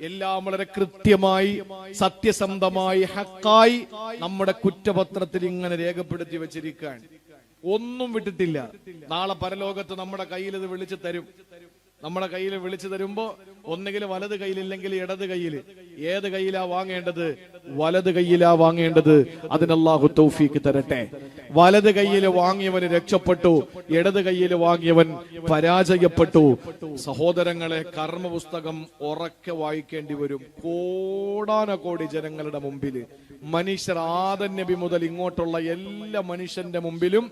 എല്ലാം വളരെ കൃത്യമായി സത്യസന്ധമായി ഹക്കായി നമ്മുടെ കുറ്റപത്രത്തിൽ ഇങ്ങനെ രേഖപ്പെടുത്തി വെച്ചിരിക്കാൻ. ഒന്നും വിട്ടിട്ടില്ല. നാളെ പരലോകത്ത് നമ്മുടെ കയ്യിൽ ഇത് വിളിച്ചു തരും. നമ്മുടെ കയ്യിൽ വിളിച്ചു തരുമ്പോ ഒന്നുകിൽ വലത് കയ്യിലില്ലെങ്കിൽ ഇടത് കയ്യിൽ. ഏത് കയ്യിലാ വാങ്ങേണ്ടത്? വലത് കയ്യിലാ വാങ്ങേണ്ടത്. അതിന് അല്ലാഹു തൗഫീഖ് തരട്ടെ. വലത് കയ്യിൽ വാങ്ങിയവന് രക്ഷപ്പെട്ടു, ഇടത് കയ്യിൽ വാങ്ങിയവൻ പരാജയപ്പെട്ടു. സഹോദരങ്ങളെ, കർമ്മപുസ്തകം ഉറക്കെ വായിക്കേണ്ടി വരും. കോടാനകോടി ജനങ്ങളുടെ മുമ്പിൽ, മനുഷ്യർ ആദം നബി മുതൽ ഇങ്ങോട്ടുള്ള എല്ലാ മനുഷ്യന്റെ മുമ്പിലും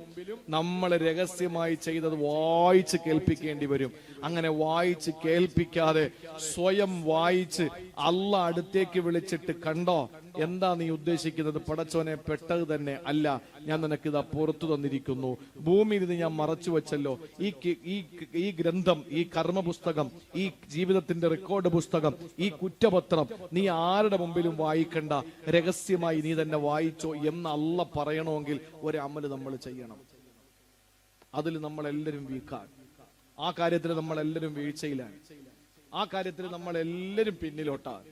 നമ്മൾ രഹസ്യമായി ചെയ്തത് വായിച്ച് കേൾപ്പിക്കേണ്ടി വരും. അങ്ങനെ വായിച്ച് കേൾപ്പിക്കാതെ സ്വയം വായിച്ച് അല്ലാഹ് അടുത്തേക്ക് വിളിച്ചിട്ട്, കണ്ടോ എന്താ നീ ഉദ്ദേശിക്കുന്നത്? പടച്ചോനെ, പെട്ടത് തന്നെ അല്ല, ഞാൻ നിനക്ക് ഇതാ പുറത്തു തന്നിരിക്കുന്നു. ഭൂമിയിൽ ഇത് ഞാൻ മറച്ചു വെച്ചല്ലോ. ഈ ഗ്രന്ഥം, ഈ കർമ്മപുസ്തകം, ഈ ജീവിതത്തിന്റെ റെക്കോർഡ് പുസ്തകം, ഈ കുറ്റപത്രം നീ ആരുടെ മുമ്പിലും വായിക്കണ്ട, രഹസ്യമായി നീ തന്നെ വായിച്ചോ എന്ന് അല്ലാഹ് പറയണമെങ്കിൽ ഒരു അമല് നമ്മൾ ചെയ്യണം. അതിൽ നമ്മളെല്ലാവരും വീക്കാണ്. ആ കാര്യത്തിൽ നമ്മളെല്ലാവരും വീഴ്ചയിലാണ്. ആ കാര്യത്തിൽ നമ്മളെല്ലാവരും പിന്നിലോട്ടാണ്.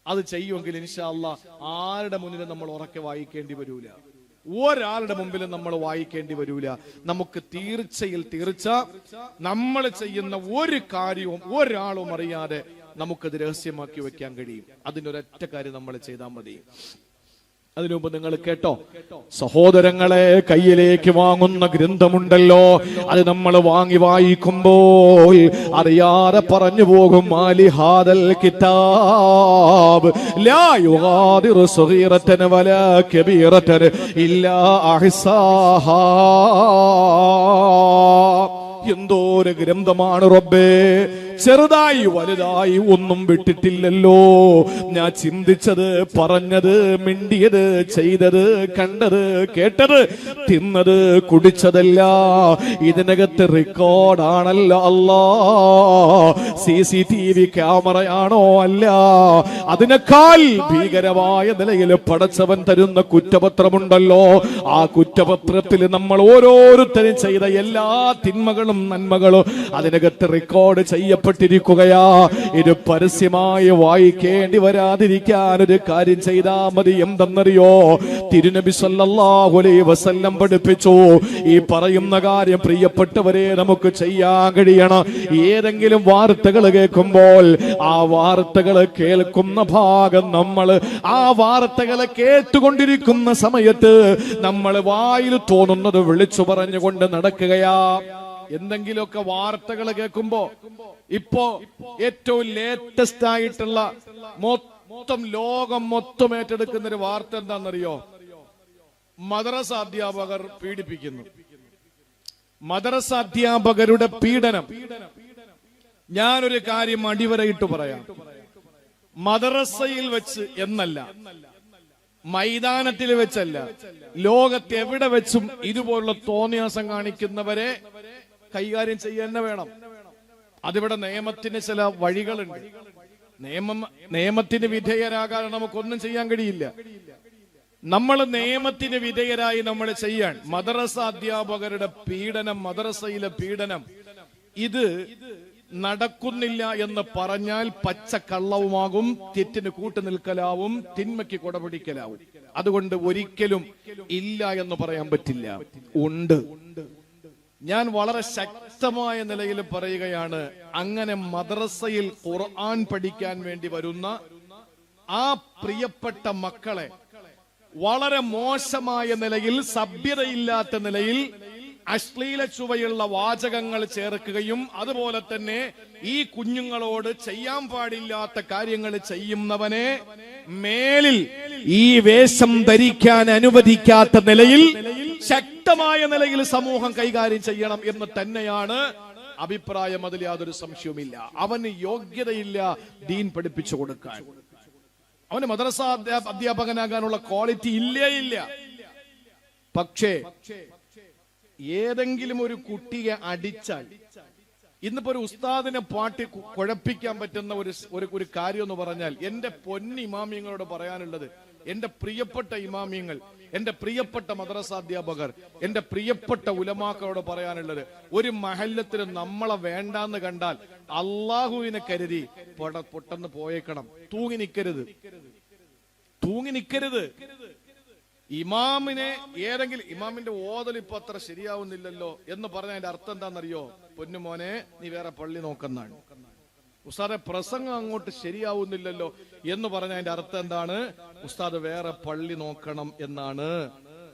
അത് ചെയ്യുമെങ്കിൽ ഇൻഷാ അല്ലാഹ് ആരുടെ മുന്നിലും നമ്മൾ ഉറക്കെ വായിക്കേണ്ടി വരൂല. ഒരാളുടെ മുമ്പിലും നമ്മൾ വായിക്കേണ്ടി വരൂല. നമുക്ക് തീർച്ച നമ്മൾ ചെയ്യുന്ന ഒരു കാര്യവും ഒരാളും അറിയാതെ നമുക്കത് രഹസ്യമാക്കി വെക്കാൻ കഴിയും. അതിനൊരൊറ്റ കാര്യം നമ്മൾ ചെയ്താൽ മതി. അതിനുമുമ്പ് നിങ്ങൾ കേട്ടോ, സഹോദരങ്ങളെ, കയ്യിലേക്ക് വാങ്ങുന്ന ഗ്രന്ഥമുണ്ടല്ലോ, അത് നമ്മൾ വാങ്ങി വായിക്കുമ്പോൾ അറിയാതെ പറഞ്ഞു പോകും, മാലി ഹാദൽ കിതാബ് ലാ യുഗാദിറു സഗീറതൻ വലാ കബീറതൻ ഇല്ലാ അഹ്സാഹാ. എന്തോ ഒരു ഗ്രന്ഥമാണ് റബ്ബേ, ചെറുതായി വലുതായി ഒന്നും വിട്ടിട്ടില്ലല്ലോ. ഞാൻ ചിന്തിച്ചത്, പറഞ്ഞത്, മിണ്ടിയത്, ചെയ്തത്, കണ്ടത്, കേട്ടത്, തിന്നത്, കുടിച്ചതല്ല ഇതിനകത്ത് റെക്കോർഡാണല്ലോ. അല്ലാ, CCTV ക്യാമറയാണോ? അല്ല. അതിനേക്കാൾ ഭീകരമായ നിലയിൽ പടച്ചവൻ തരുന്ന കുറ്റപത്രമുണ്ടല്ലോ. ആ കുറ്റപത്രത്തിൽ നമ്മൾ ഓരോരുത്തരും ചെയ്ത എല്ലാ തിന്മകളും നന്മകളും അതിനകത്ത് റെക്കോർഡ് ചെയ്യപ്പെട്ടിരിക്കുകയാ. ഇത് പരസ്യമായി വായിക്കേണ്ടി വരാതിരിക്കാൻ ഒരു കാര്യം ചെയ്താൽ മതി. എന്തെന്നറിയോ? തിരുനബി സല്ലല്ലാഹു അലൈഹി വസല്ലം പഠിപ്പിച്ചു. ഈ പറയുന്ന കാര്യം പ്രിയപ്പെട്ടവരെ നമുക്ക് ചെയ്യാൻ കഴിയണം. ഏതെങ്കിലും വാർത്തകൾ കേൾക്കുമ്പോൾ ആ വാർത്തകൾ കേൾക്കുന്ന ഭാഗം നമ്മൾ ആ വാർത്തകൾ കേട്ടുകൊണ്ടിരിക്കുന്ന സമയത്ത് നമ്മൾ വായിൽ തോന്നുന്നത് വിളിച്ചു പറഞ്ഞുകൊണ്ട് നടക്കുകയാ. എന്തെങ്കിലുമൊക്കെ വാർത്തകൾ കേൾക്കുമ്പോ ഇപ്പോ ഏറ്റവും ലേറ്റസ്റ്റ് ആയിട്ടുള്ള ലോകം മൊത്തം ഏറ്റെടുക്കുന്ന ഒരു വാർത്ത എന്താണെന്നറിയോ? മദ്രസ അധ്യാപകർ പീഡിപ്പിക്കുന്നു. മദ്രസ അധ്യാപകരുടെ പീഡനം. ഞാനൊരു കാര്യം അടിവരയിട്ട് പറയാം. മദ്രസയിൽ വെച്ച് എന്നല്ല, മൈതാനത്തിൽ വെച്ചല്ല, ലോകത്ത് എവിടെ വെച്ചും ഇതുപോലുള്ള തോന്നിയാസം കാണിക്കുന്നവരെ കൈകാര്യം ചെയ്യാൻ വേണം. അതിവിടെ നിയമത്തിന് ചില വഴികളുണ്ട്. നിയമത്തിന് വിധേയരാകാതെ നമുക്കൊന്നും ചെയ്യാൻ കഴിയില്ല. നമ്മൾ നിയമത്തിന് വിധേയരായി നമ്മൾ ചെയ്യാൻ. മദ്രസ അധ്യാപകരുടെ പീഡനം, മദ്രസയിലെ പീഡനം, ഇത് നടക്കുന്നില്ല എന്ന് പറഞ്ഞാൽ പച്ചക്കള്ളവുമാകും, തെറ്റിന് കൂട്ടുനിൽക്കലാവും, തിന്മയ്ക്ക് കൊടപിടിക്കലാവും. അതുകൊണ്ട് ഒരിക്കലും ഇല്ല എന്ന് പറയാൻ പറ്റില്ല. ഉണ്ട്. ഞാൻ വളരെ ശക്തമായ നിലയിൽ പറയുകയാണ്, അങ്ങനെ മദ്രസയിൽ ഖുർആൻ പഠിക്കാൻ വേണ്ടി വരുന്ന ആ പ്രിയപ്പെട്ട മക്കളെ വളരെ മോശമായ നിലയിൽ, സഭ്യതയില്ലാത്ത നിലയിൽ അശ്ലീല ചുവയുള്ള വാചകങ്ങൾ ചേർക്കുകയും അതുപോലെ തന്നെ ഈ കുഞ്ഞുങ്ങളോട് ചെയ്യാൻ പാടില്ലാത്ത കാര്യങ്ങൾ ചെയ്യുന്നവനെ മേലിൽ ഈ വേഷം ധരിക്കാൻ അനുവദിക്കാത്ത നിലയിൽ ശക്തമായ നിലയിൽ സമൂഹം കൈകാര്യം ചെയ്യണം എന്ന് തന്നെയാണ് അഭിപ്രായം. അതിൽ യാതൊരു സംശയവുമില്ല. അവന് യോഗ്യതയില്ല ദീൻ പഠിപ്പിച്ചു കൊടുക്കാൻ. അവന് മദ്രസ അധ്യാപകനാകാനുള്ള ക്വാളിറ്റി ഇല്ല. പക്ഷേ ഏതെങ്കിലും ഒരു കുട്ടിയെ അടിച്ചാൽ, ഇന്നിപ്പോ ഒരു ഉസ്താദിനെ പാട്ടി കുഴപ്പിക്കാൻ പറ്റുന്ന ഒരു കാര്യം എന്ന് പറഞ്ഞാൽ, എന്റെ പൊന്നി ഇമാമിയങ്ങളോട് പറയാനുള്ളത്, എന്റെ പ്രിയപ്പെട്ട ഇമാമിയങ്ങൾ, എന്റെ പ്രിയപ്പെട്ട മദ്രസാധ്യാപകർ, എന്റെ പ്രിയപ്പെട്ട ഉലമാക്കളോട് പറയാനുള്ളത്, ഒരു മഹല്ലത്തിൽ നമ്മളെ വേണ്ടാന്ന് കണ്ടാൽ അള്ളാഹുവിനെ കരുതി പൊട്ടെന്ന് പോയേക്കണം. തൂങ്ങി നിക്കരുത്. ഇമാമിനെ ഏതെങ്കിലും ഇമാമിന്റെ ഓതൽ ഇപ്പൊ അത്ര ശരിയാവുന്നില്ലല്ലോ എന്ന് പറഞ്ഞ അതിന്റെ അർത്ഥം എന്താണെന്നറിയോ? പൊന്നുമോനെ, നീ വേറെ പള്ളി നോക്കെന്നാണ്. ഉസ്താദെ, പ്രസംഗം അങ്ങോട്ട് ശരിയാവുന്നില്ലല്ലോ എന്ന് പറഞ്ഞ അതിന്റെ അർത്ഥം എന്താണ്? ഉസ്താദ് വേറെ പള്ളി നോക്കണം എന്നാണ്.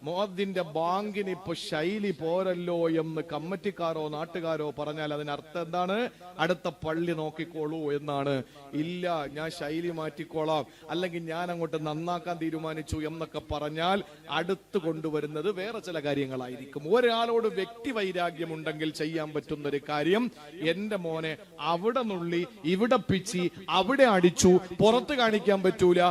മുഅദ്ദിന്റെ ബാങ്കിന് ഇപ്പൊ ശൈലി പോരല്ലോ എന്ന് കമ്മിറ്റിക്കാരോ നാട്ടുകാരോ പറഞ്ഞാൽ അതിനർത്ഥം എന്താണ്? അടുത്ത പള്ളി നോക്കിക്കോളൂ എന്നാണ്. ഇല്ല, ഞാൻ ശൈലി മാറ്റിക്കോളാം, അല്ലെങ്കിൽ ഞാൻ അങ്ങോട്ട് നന്നാക്കാൻ തീരുമാനിച്ചു എന്നൊക്കെ പറഞ്ഞാൽ അടുത്ത് കൊണ്ടുവരുന്നത് വേറെ ചില കാര്യങ്ങളായിരിക്കും. ഒരാളോട് വ്യക്തി വൈരാഗ്യം ഉണ്ടെങ്കിൽ ചെയ്യാൻ പറ്റുന്ന ഒരു കാര്യം, എന്റെ മോനെ അവിടെ നുള്ളി, ഇവിടെ പിച്ചി, അവിടെ അടിച്ചു, പുറത്ത് കാണിക്കാൻ പറ്റൂല,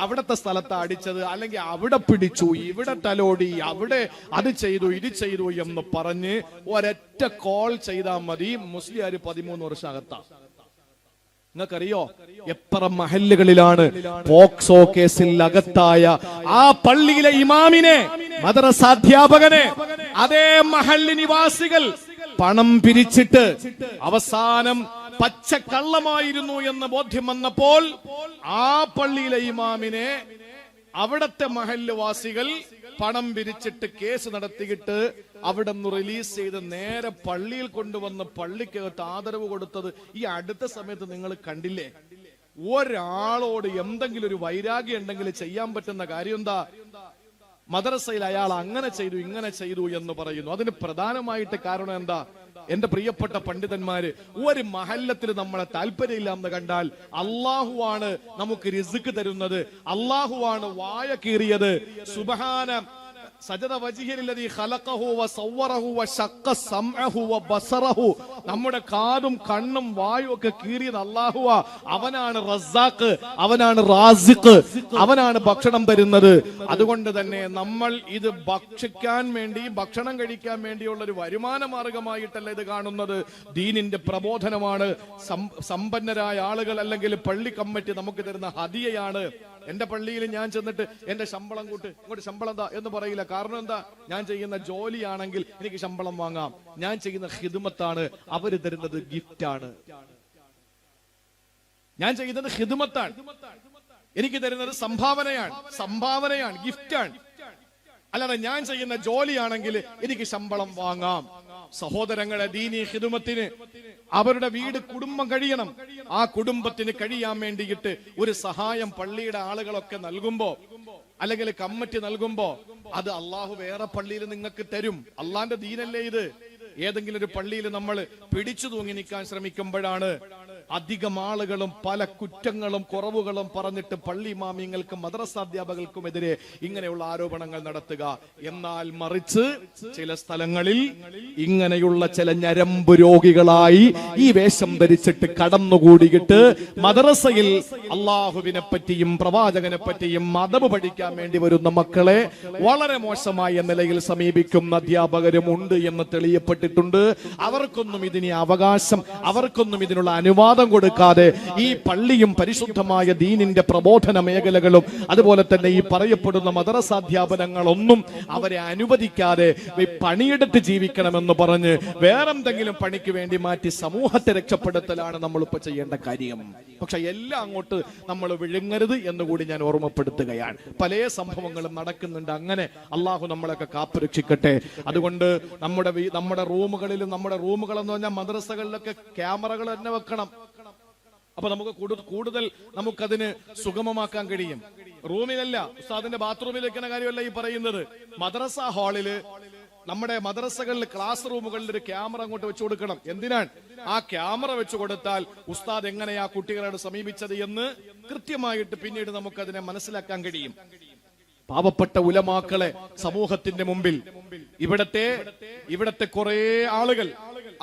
അവിടത്തെ സ്ഥലത്ത് അടിച്ചത്, അല്ലെങ്കിൽ അവിടെ പിടിച്ചു, ഇവിടെ തലോടി, അവിടെ അത് ചെയ്തു, ഇത് ചെയ്തു എന്ന് പറഞ്ഞ് ഒരൊറ്റ കോൾ ചെയ്താൽ മതി. മുസ്ലിയാർ 13 വർഷം അകത്താ. നിങ്ങൾക്കറിയോ എത്ര മഹല്ലുകളിലാണ് പോക്സോ കേസിൽ അകത്തായ ആ പള്ളിയിലെ ഇമാമിനെ, മദ്രസാധ്യാപകനെ അതേ മഹല്ല് നിവാസികൾ പണം പിരിച്ചിട്ട് അവസാനം പച്ചക്കള്ളമായിരുന്നു എന്ന് ബോധ്യം വന്നപ്പോൾ ആ പള്ളിയിലെ ഇമാമിനെ അവിടത്തെ മഹല്ലുവാസികൾ പണം പിരിച്ചിട്ട് കേസ് നടത്തിയിട്ട് അവിടെ നിന്ന് റിലീസ് ചെയ്ത് നേരെ പള്ളിയിൽ കൊണ്ടുവന്ന് പള്ളിക്കകത്ത് ആദരവ് കൊടുത്തത് ഈ അടുത്ത സമയത്ത് നിങ്ങൾ കണ്ടില്ലേ? ഒരാളോട് എന്തെങ്കിലും ഒരു വൈരാഗ്യം ഉണ്ടെങ്കിൽ ചെയ്യാൻ പറ്റുന്ന കാര്യം എന്താ? മദ്രസയിൽ അയാൾ അങ്ങനെ ചെയ്തു, ഇങ്ങനെ ചെയ്തു എന്ന് പറയുന്നു. അതിന് പ്രധാനമായിട്ട് കാരണം എന്താ? എന്റെ പ്രിയപ്പെട്ട പണ്ഡിതന്മാര്, ഒരു മഹല്ലത്തിൽ നമ്മളെ താല്പര്യമില്ലാന്ന് കണ്ടാൽ അള്ളാഹുവാണ് നമുക്ക് റിസ്ക് തരുന്നത്, അള്ളാഹുവാണ് വായ കീറിയത്. സുബ്ഹാന സജദ വജ്ഹില്ലദീ ഖലഖഹു വസവ്വറഹു വശഖ സമഅഹു വബസറഹു. നമ്മുടെ കാതും കണ്ണും വായും ഒക്കെ കീറിയത് അല്ലാഹുവാ. അവനാണ് റസ്സാഖ്, അവനാണ് റാസിഖ്, അവനാണ് ഭക്ഷണം തരുന്നത്. അതുകൊണ്ട് തന്നെ നമ്മൾ ഇത് ഭക്ഷിക്കാൻ വേണ്ടി, ഭക്ഷണം കഴിക്കാൻ വേണ്ടിയുള്ള ഒരു വരുമാന മാർഗമായിട്ടല്ല ഇത് കാണുന്നത്. ദീനിന്റെ പ്രബോധനമാണ്. സമ്പന്നരായ ആളുകൾ അല്ലെങ്കിൽ പള്ളി കമ്മിറ്റി നമുക്ക് തരുന്ന ഹദിയയാണ്. എന്റെ പള്ളിയിൽ ഞാൻ ചെന്നിട്ട് എന്റെ ശമ്പളം കൂട്ട്, ഇങ്ങോട്ട് ശമ്പളം എന്താ എന്ന് പറയില്ല. കാരണം എന്താ? ഞാൻ ചെയ്യുന്ന ജോലിയാണെങ്കിൽ എനിക്ക് ശമ്പളം വാങ്ങാം. ഞാൻ ചെയ്യുന്ന ഖിദ്മത്താണ്, അവര് തരുന്നത് ഗിഫ്റ്റാണ്. ഞാൻ ചെയ്യുന്നത് ഖിദ്മത്താണ്, എനിക്ക് തരുന്നത് സംഭാവനയാണ്, ഗിഫ്റ്റാണ്. അല്ലാതെ ഞാൻ ചെയ്യുന്ന ജോലിയാണെങ്കിൽ എനിക്ക് ശമ്പളം വാങ്ങാം. സഹോദരങ്ങളെ, ദീനി ഖിദ്മത്തിന് അവരുടെ വീട്, കുടുംബം കഴിയണം. ആ കുടുംബത്തിന് കഴിയാൻ വേണ്ടിയിട്ട് ഒരു സഹായം പള്ളിയുടെ ആളുകളൊക്കെ നൽകുമ്പോ, അല്ലെങ്കിൽ കമ്മിറ്റി നൽകുമ്പോ, അത് അള്ളാഹു വേറെ പള്ളിയിൽ നിങ്ങൾക്ക് തരും. അള്ളാന്റെ ദീനല്ലേ ഇത്? ഏതെങ്കിലും ഒരു പള്ളിയിൽ നമ്മൾ പിടിച്ചു തൂങ്ങി നിൽക്കാൻ ശ്രമിക്കുമ്പോഴാണ് അധികം ആളുകളും പല കുറ്റങ്ങളും കുറവുകളും പറഞ്ഞിട്ട് പള്ളി ഇമാമിയങ്ങൾക്കും മദ്രസാധ്യാപകർക്കുമെതിരെ ഇങ്ങനെയുള്ള ആരോപണങ്ങൾ നടത്തുക. എന്നാൽ മറിച്ച് ചില സ്ഥലങ്ങളിൽ ഇങ്ങനെയുള്ള ചില ഞരമ്പ് രോഗികളായി ഈ വേഷം ധരിച്ചിട്ട് കടന്നുകൂടിയിട്ട് മദ്രസയിൽ അള്ളാഹുവിനെ പറ്റിയും പ്രവാചകനെ പറ്റിയും മതം പഠിക്കാൻ വേണ്ടി വരുന്ന മക്കളെ വളരെ മോശമായ നിലയിൽ സമീപിക്കുന്ന അധ്യാപകരും ഉണ്ട് എന്ന് തെളിയപ്പെട്ടിട്ടുണ്ട്. അവർക്കൊന്നും ഇതിന് അവകാശം, അവർക്കൊന്നും ഇതിനുള്ള അനുവാദം കൊടുക്കാതെ ഈ പള്ളിയും പരിശുദ്ധമായ ദീനിന്റെ പ്രബോധന മേഖലകളും അതുപോലെ തന്നെ ഈ പറയപ്പെടുന്ന മദ്രസാധ്യാപനങ്ങളൊന്നും അവരെ അനുവദിക്കാതെ പണിയെടുത്ത് ജീവിക്കണമെന്ന് പറഞ്ഞ് വേറെന്തെങ്കിലും പണിക്ക് വേണ്ടി മാറ്റി സമൂഹത്തെ രക്ഷപ്പെടുത്തലാണ് നമ്മളിപ്പോ ചെയ്യേണ്ട കാര്യം. പക്ഷെ എല്ലാം അങ്ങോട്ട് നമ്മൾ വിഴുങ്ങരുത് എന്നുകൂടി ഞാൻ ഓർമ്മപ്പെടുത്തുകയാണ്. പല സംഭവങ്ങളും നടക്കുന്നുണ്ട്. അങ്ങനെ അള്ളാഹു നമ്മളൊക്കെ കാത്തുരക്ഷിക്കട്ടെ. അതുകൊണ്ട് നമ്മുടെ റൂമുകളിലും, നമ്മുടെ റൂമുകൾ എന്ന് പറഞ്ഞാൽ മദ്രസകളിലൊക്കെ ക്യാമറകൾ തന്നെ വെക്കണം. അപ്പൊ നമുക്ക് കൂടുതൽ നമുക്കതിന് സുഗമമാക്കാൻ കഴിയും. റൂമിലല്ല, ഉസ്താദിന്റെ ബാത്റൂമിൽ വെക്കുന്ന കാര്യമല്ല ഈ പറയുന്നത്. മദ്രസ ഹാളില്, നമ്മുടെ മദ്രസകളിൽ ക്ലാസ് റൂമുകളിൽ ഒരു ക്യാമറ അങ്ങോട്ട് വെച്ചു കൊടുക്കണം. എന്തിനാണ്? ആ ക്യാമറ വെച്ചു കൊടുത്താൽ ഉസ്താദ് എങ്ങനെയാ കുട്ടികളോട് സമീപിച്ചത് എന്ന് കൃത്യമായിട്ട് പിന്നീട് നമുക്കതിനെ മനസ്സിലാക്കാൻ കഴിയും. പാവപ്പെട്ട ഉലമാക്കളെ സമൂഹത്തിന്റെ മുമ്പിൽ ഇവിടത്തെ കുറെ ആളുകൾ,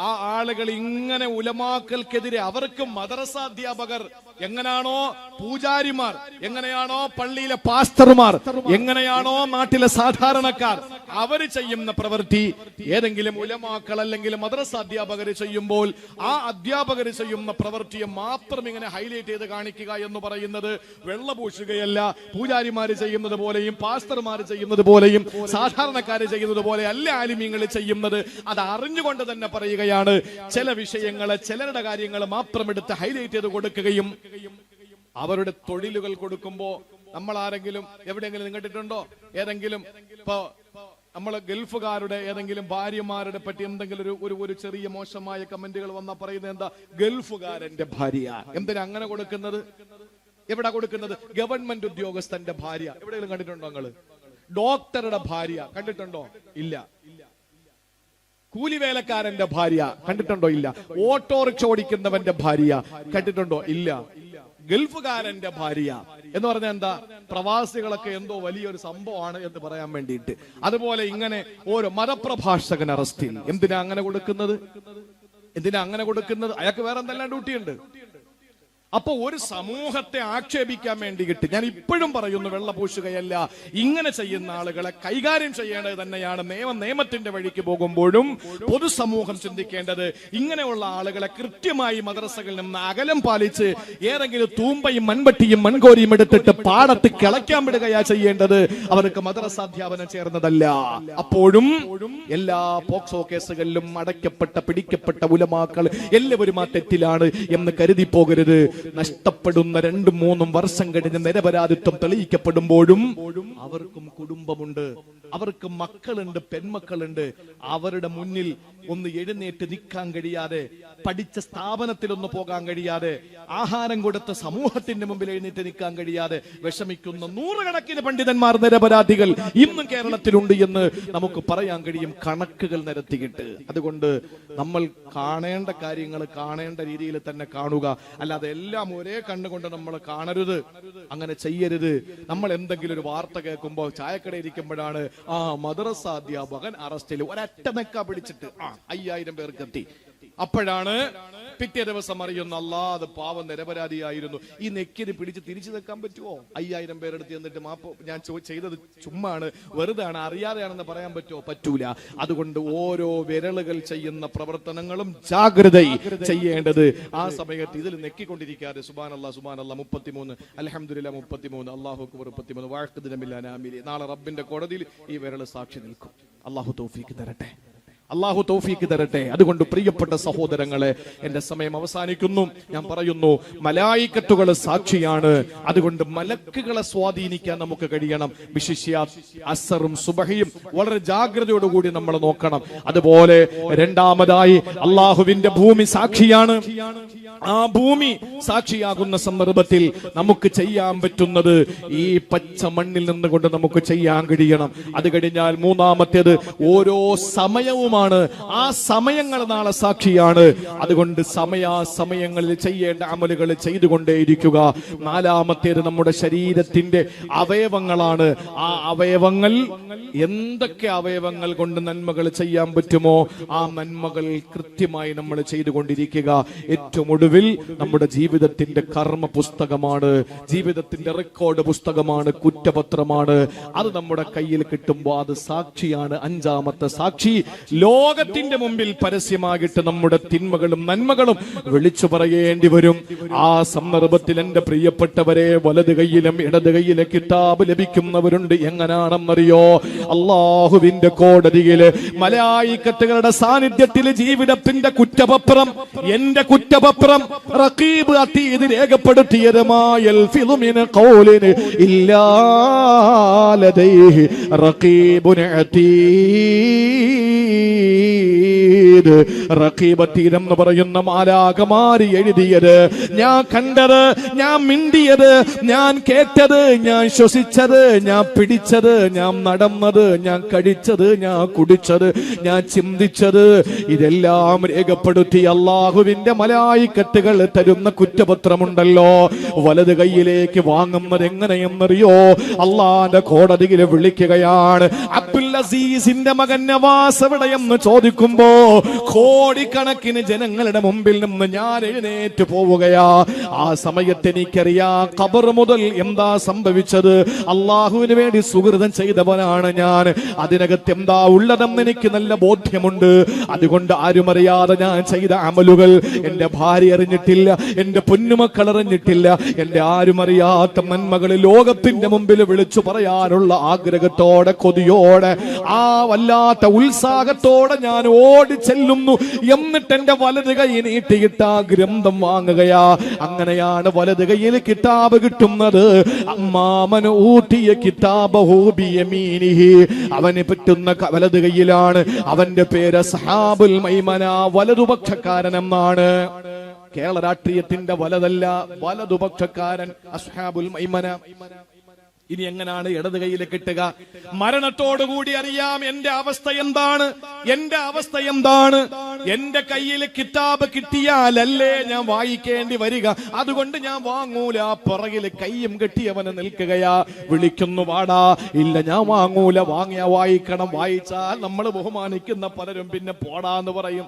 ആ ആളുകൾ ഇങ്ങനെ ഉലമാക്കൾക്കെതിരെ, അവർക്ക് മദ്രസ അധ്യാപകർ എങ്ങനെയാണോ, പൂജാരിമാർ എങ്ങനെയാണോ, പള്ളിയിലെ പാസ്റ്റർമാർ എങ്ങനെയാണോ, നാട്ടിലെ സാധാരണക്കാർ അവര് ചെയ്യുന്ന പ്രവൃത്തി ഏതെങ്കിലും ഉലമാക്കൾ അല്ലെങ്കിൽ മദ്രസ അധ്യാപകർ ചെയ്യുമ്പോൾ ആ അധ്യാപകർ ചെയ്യുന്ന പ്രവൃത്തിയെ മാത്രം ഇങ്ങനെ ഹൈലൈറ്റ് ചെയ്ത് കാണിക്കുക എന്ന് പറയുന്നത് വെള്ളപൂശുകയല്ല. പൂജാരിമാര് ചെയ്യുന്നത് പോലെയും പാസ്റ്റർമാർ ചെയ്യുന്നത് പോലെയും സാധാരണക്കാര് ചെയ്യുന്നത് പോലെ അല്ല ആലിമീങ്ങൾ ചെയ്യുന്നത്. അത് അറിഞ്ഞുകൊണ്ട് തന്നെ പറയുകയാണ്. ചില വിഷയങ്ങളെ, ചിലരുടെ കാര്യങ്ങൾ മാത്രം എടുത്ത് ഹൈലൈറ്റ് ചെയ്ത് കൊടുക്കുകയും അവരുടെ തൊഴിലുകൾ കൊടുക്കുമ്പോ നമ്മൾ ആരെങ്കിലും എവിടെയെങ്കിലും നിങ്ങട്ടിട്ടുണ്ടോ? ഏതെങ്കിലും ഇപ്പൊ നമ്മള് ഗൾഫുകാരുടെ ഏതെങ്കിലും ഭാര്യമാരുടെ പറ്റി എന്തെങ്കിലും ഒരു ചെറിയ മോശമായ കമന്റുകൾ വന്നാൽ പറയുന്നത് എന്താ? ഗൾഫുകാരന്റെ ഭാര്യ. എന്തിനാ അങ്ങനെ കൊടുക്കുന്നത്? എവിടെ കൊടുക്കുന്നത്? ഗവൺമെന്റ് ഉദ്യോഗസ്ഥന്റെ ഭാര്യ എവിടെയെങ്കിലും കണ്ടിട്ടുണ്ടോ നിങ്ങള്? ഡോക്ടറുടെ ഭാര്യ കണ്ടിട്ടുണ്ടോ? ഇല്ല. കൂലിവേലക്കാരന്റെ ഭാര്യ കണ്ടിട്ടുണ്ടോ? ഇല്ല. ഓട്ടോറിക്ഷ ഓടിക്കുന്നവന്റെ ഭാര്യ കണ്ടിട്ടുണ്ടോ? ഇല്ല. ഗൾഫുകാരന്റെ ഭാര്യ എന്ന് പറഞ്ഞാൽ എന്താ? പ്രവാസികളൊക്കെ എന്തോ വലിയൊരു സംഭവമാണ് എന്ന് പറയാൻ വേണ്ടിയിട്ട്. അതുപോലെ ഇങ്ങനെ ഓരോ മതപ്രഭാഷകൻ അറസ്റ്റിൽ. എന്തിനാ അങ്ങനെ കൊടുക്കുന്നത്? അയാൾക്ക് വേറെ എന്തെല്ലാം ഡ്യൂട്ടിയുണ്ട്. അപ്പൊ ഒരു സമൂഹത്തെ ആക്ഷേപിക്കാൻ വേണ്ടിയിട്ട് ഞാൻ ഇപ്പോഴും പറയുന്നു, വെള്ളപൂശുകയല്ല. ഇങ്ങനെ ചെയ്യുന്ന ആളുകളെ കൈകാര്യം ചെയ്യേണ്ടത് തന്നെയാണ്. നിയമത്തിന്റെ വഴിക്ക് പോകുമ്പോഴും പൊതുസമൂഹം ചിന്തിക്കേണ്ടത് ഇങ്ങനെയുള്ള ആളുകളെ കൃത്യമായി മദ്രസകളിൽ നിന്ന് അകലം പാലിച്ച് ഏതെങ്കിലും തൂമ്പയും മൺവെട്ടിയും മൺകോരിയും എടുത്തിട്ട് പാടത്ത് കിളയ്ക്കാൻ വിടുകയാ ചെയ്യേണ്ടത്. അവർക്ക് മദ്രസാധ്യാപനം ചേർന്നതല്ല. അപ്പോഴും എല്ലാ പോക്സോ കേസുകളിലും അടയ്ക്കപ്പെട്ട, പിടിക്കപ്പെട്ട ഉലമാക്കൾ എല്ലാവരും ആ തെറ്റിലാണ് എന്ന് കരുതി പോകരുത്. നഷ്ടപ്പെടുന്ന 2-3 വർഷം കഴിഞ്ഞ് നിരപരാധിത്വം തെളിയിക്കപ്പെടുമ്പോഴും അവർക്കും കുടുംബമുണ്ട്, അവർക്ക് മക്കളുണ്ട്, പെൺമക്കളുണ്ട്. അവരുടെ മുന്നിൽ ഒന്ന് എഴുന്നേറ്റ് നിൽക്കാൻ കഴിയാതെ, പഠിച്ച സ്ഥാപനത്തിലൊന്ന് പോകാൻ കഴിയാതെ, ആഹാരം കൊടുത്ത സമൂഹത്തിന്റെ മുമ്പിൽ എഴുന്നേറ്റ് നിൽക്കാൻ കഴിയാതെ വിഷമിക്കുന്ന നൂറുകണക്കിന് പണ്ഡിതന്മാർ, നിരപരാധികൾ ഇന്നും കേരളത്തിലുണ്ട് എന്ന് നമുക്ക് പറയാൻ കഴിയും, കണക്കുകൾ നിരത്തിയിട്ട്. അതുകൊണ്ട് നമ്മൾ കാണേണ്ട കാര്യങ്ങൾ കാണേണ്ട രീതിയിൽ തന്നെ കാണുക. അല്ലാതെ എല്ലാം ഒരേ കണ്ണുകൊണ്ട് നമ്മൾ കാണരുത്, അങ്ങനെ ചെയ്യരുത്. നമ്മൾ എന്തെങ്കിലും ഒരു വാർത്ത കേൾക്കുമ്പോൾ ചായക്കട ഇരിക്കുമ്പോഴാണ് മദ്രസ അധ്യാപകൻ അറസ്റ്റിൽ, ഒരൊറ്റ നെക്ക പിടിച്ചിട്ട് 5000 പേർക്കെത്തി. അപ്പോഴാണ് പിറ്റേ ദിവസം അറിയുന്ന, അത് പാവം നിരപരാധിയായിരുന്നു. ഈ നെക്കിന് പിടിച്ച് തിരിച്ചു നിൽക്കാൻ പറ്റുമോ? 5000 പേരെടുത്ത് എന്നിട്ട് മാപ്പ്, ഞാൻ ചെയ്തത് ചുമ്മാണ്, വെറുതാണ്, അറിയാതെയാണെന്ന് പറയാൻ പറ്റുമോ? പറ്റൂല. അതുകൊണ്ട് ഓരോ വിരലുകൾ ചെയ്യുന്ന പ്രവർത്തനങ്ങളും ജാഗ്രത ചെയ്യേണ്ടത്. ആ സമയത്ത് ഇതിൽ നെക്കിക്കൊണ്ടിരിക്കാതെ സുബ്ഹാനല്ലാഹ് 33, അൽഹംദുലില്ലാഹ് 33, അല്ലാഹു അക്ബർ 33, വഅഖ്ദിന ബില്ലാഹി ആമീൻ. നാളെ റബ്ബിന്റെ കോടതിയിൽ ഈ വിരൽ സാക്ഷി നിൽക്കും. അല്ലാഹു തൗഫീഖ് തരട്ടെ. അതുകൊണ്ട് പ്രിയപ്പെട്ട സഹോദരങ്ങളെ, എന്റെ സമയം അവസാനിക്കുന്നു. ഞാൻ പറയുന്നു, മലായിക്കത്തുകൾ സാക്ഷിയാണ്. അതുകൊണ്ട് മലക്കുകളെ സ്വാധീനിക്കാൻ നമുക്ക് കഴിയണം. വിശിഷ്യ അസറും സുബഹിയും വളരെ ജാഗ്രതയോടുകൂടി നമ്മൾ നോക്കണം. അതുപോലെ രണ്ടാമതായി അള്ളാഹുവിന്റെ ഭൂമി സാക്ഷിയാണ്. ആ ഭൂമി സാക്ഷിയാകുന്ന സന്ദർഭത്തിൽ നമുക്ക് ചെയ്യാൻ പറ്റുന്നത് ഈ പച്ച മണ്ണിൽ നിന്നുകൊണ്ട് നമുക്ക് ചെയ്യാൻ കഴിയണം. അത് കഴിഞ്ഞാൽ മൂന്നാമത്തേത് ഓരോ സമയവുമാണ്. ആ സമയങ്ങൾ നാളെ സാക്ഷിയാണ്. അതുകൊണ്ട് സമയങ്ങളിൽ ചെയ്യേണ്ട അമലുകൾ ചെയ്തുകൊണ്ടേയിരിക്കുക. നാലാമത്തേത് നമ്മുടെ ശരീരത്തിന്റെ അവയവങ്ങളാണ്. ആ അവയവങ്ങൾ, എന്തൊക്കെ അവയവങ്ങൾ കൊണ്ട് നന്മകൾ ചെയ്യാൻ പറ്റുമോ ആ നന്മകൾ കൃത്യമായി നമ്മൾ ചെയ്തുകൊണ്ടിരിക്കുക. ഏറ്റവും ഒടുവിൽ നമ്മുടെ ജീവിതത്തിന്റെ കർമ്മ പുസ്തകമാണ്, ജീവിതത്തിന്റെ റെക്കോർഡ് പുസ്തകമാണ്, കുറ്റപത്രമാണ്. അത് നമ്മുടെ കയ്യിൽ കിട്ടുമ്പോൾ അത് സാക്ഷിയാണ്. അഞ്ചാമത്തെ സാക്ഷി, ലോകത്തിന്റെ മുമ്പിൽ പരസ്യമായിട്ട് നമ്മുടെ തിന്മകളും നന്മകളും വിളിച്ചു പറയേണ്ടി വരും. ആ സന്ദർഭത്തിൽ എന്റെ പ്രിയപ്പെട്ടവരെ, വലത് കൈയിലും ഇടത് കൈയിലെ കിതാബ് ലഭിക്കുന്നവരുണ്ട്. എങ്ങനാണെന്നറിയോ? അള്ളാഹുവിന്റെ കോടതിയില് മലായിക്കത്തുകളുടെ സാന്നിധ്യത്തിൽ ജീവിതത്തിന്റെ കുറ്റപത്രം, എന്റെ കുറ്റപത്രം റഖീബ് അതീദ് രേഖപ്പെടുത്തിയതുമായ ഇല്ലാ ലദൈഹി റഖീബുൻ അതീദ്. അതീദ്. റഖീബത്തീദ് എന്ന് പറയുന്ന മാലാഖമാര് എഴുതിയത്, ഞാൻ കണ്ടത്, ഞാൻ മിണ്ടിയത്, ഞാൻ കേട്ടത്, ഞാൻ ശ്വസിച്ചത്, ഞാൻ പിടിച്ചത്, ഞാൻ നടന്നത്, ഞാൻ കഴിച്ചത്, ഞാൻ കുടിച്ചത്, ഞാൻ ചിന്തിച്ചത്, ഇതെല്ലാം രേഖപ്പെടുത്തി അള്ളാഹുവിന്റെ മലായിക്കത്തുകൾ തരുന്ന കുറ്റപത്രമുണ്ടല്ലോ, വലത് കൈയിലേക്ക് വാങ്ങുന്നത് എങ്ങനെയെന്നറിയോ? അള്ളാന്റെ കോടതിയിൽ വിളിക്കുകയാണ്. അബ്ദുൽ അസീസിന്റെ മകൻ നവാസ് എവിടെയെന്ന് ചോദിക്കുമ്പോ കോടിക്കണക്കിന് ജനങ്ങളുടെ മുമ്പിൽ നിന്ന് ഞാൻ എഴുന്നേറ്റ് പോവുകയാ. ആ സമയത്ത് എനിക്കറിയാം ഖബർ മുതൽ എന്താ സംഭവിച്ചത്. അള്ളാഹുവിന് വേണ്ടി സുഹൃതം ചെയ്തവനാണ് ഞാൻ. അതിനകത്ത് എന്താ ഉള്ളതെന്ന് എനിക്ക് നല്ല ബോധ്യമുണ്ട്. അതുകൊണ്ട് ആരും അറിയാതെ ഞാൻ ചെയ്ത അമലുകൾ എന്റെ ഭാര്യ അറിഞ്ഞിട്ടില്ല, എന്റെ പൊന്നുമക്കൾ അറിഞ്ഞിട്ടില്ല. എന്റെ ആരും അറിയാത്ത നന്മകൾ ലോകത്തിന്റെ മുമ്പിൽ വിളിച്ചു പറയാനുള്ള ആഗ്രഹത്തോടെ, കൊതിയോടെ, ആ വല്ലാത്ത ഉത്സാഹത്തോടെ ഞാൻ ഓടി ചെല്ലുന്നു. എന്നിട്ട് എന്റെ വലത് കൈ നീട്ടിയിട്ട് ആ ഗ്രന്ഥം വാങ്ങുകയാ. അങ്ങനെയാണ് വലത് കൈയിൽ കിതാബ് കിട്ടുന്നത്. അമ്മാമൻ ഊട്ടിയ കിതാബഹു ബിയമീനിഹി, അവന് പറ്റുന്ന വലത് കൈയിലാണ്. അവന്റെ പേര് അസ്ഹാബുൽ മൈമന, വലതുപക്ഷക്കാരൻ എന്നാണ്. കേരള രാഷ്ട്രീയത്തിന്റെ വലതല്ല, വലതുപക്ഷക്കാരൻ, അസ്ഹാബുൽ മൈമന. ഇനി എങ്ങനെയാണ് ഇടത് കൈയിൽ കിട്ടുക? മരണത്തോടുകൂടി അറിയാം എന്റെ അവസ്ഥ എന്താണ്, എന്റെ അവസ്ഥ എന്താണ്. എന്റെ കയ്യിൽ കിതാബ് കിട്ടിയാലല്ലേ ഞാൻ വായിക്കേണ്ടി വരിക. അതുകൊണ്ട് ഞാൻ വാങ്ങൂല. പുറകിൽ കയ്യും കെട്ടിയവന് നിൽക്കുകയാ. വിളിക്കുന്നു, വാടാ. ഇല്ല, ഞാൻ വാങ്ങൂല. വാങ്ങിയാ വായിക്കണം. വായിച്ചാൽ നമ്മൾ ബഹുമാനിക്കുന്ന പലരും പിന്നെ പോടാന്ന് പറയും.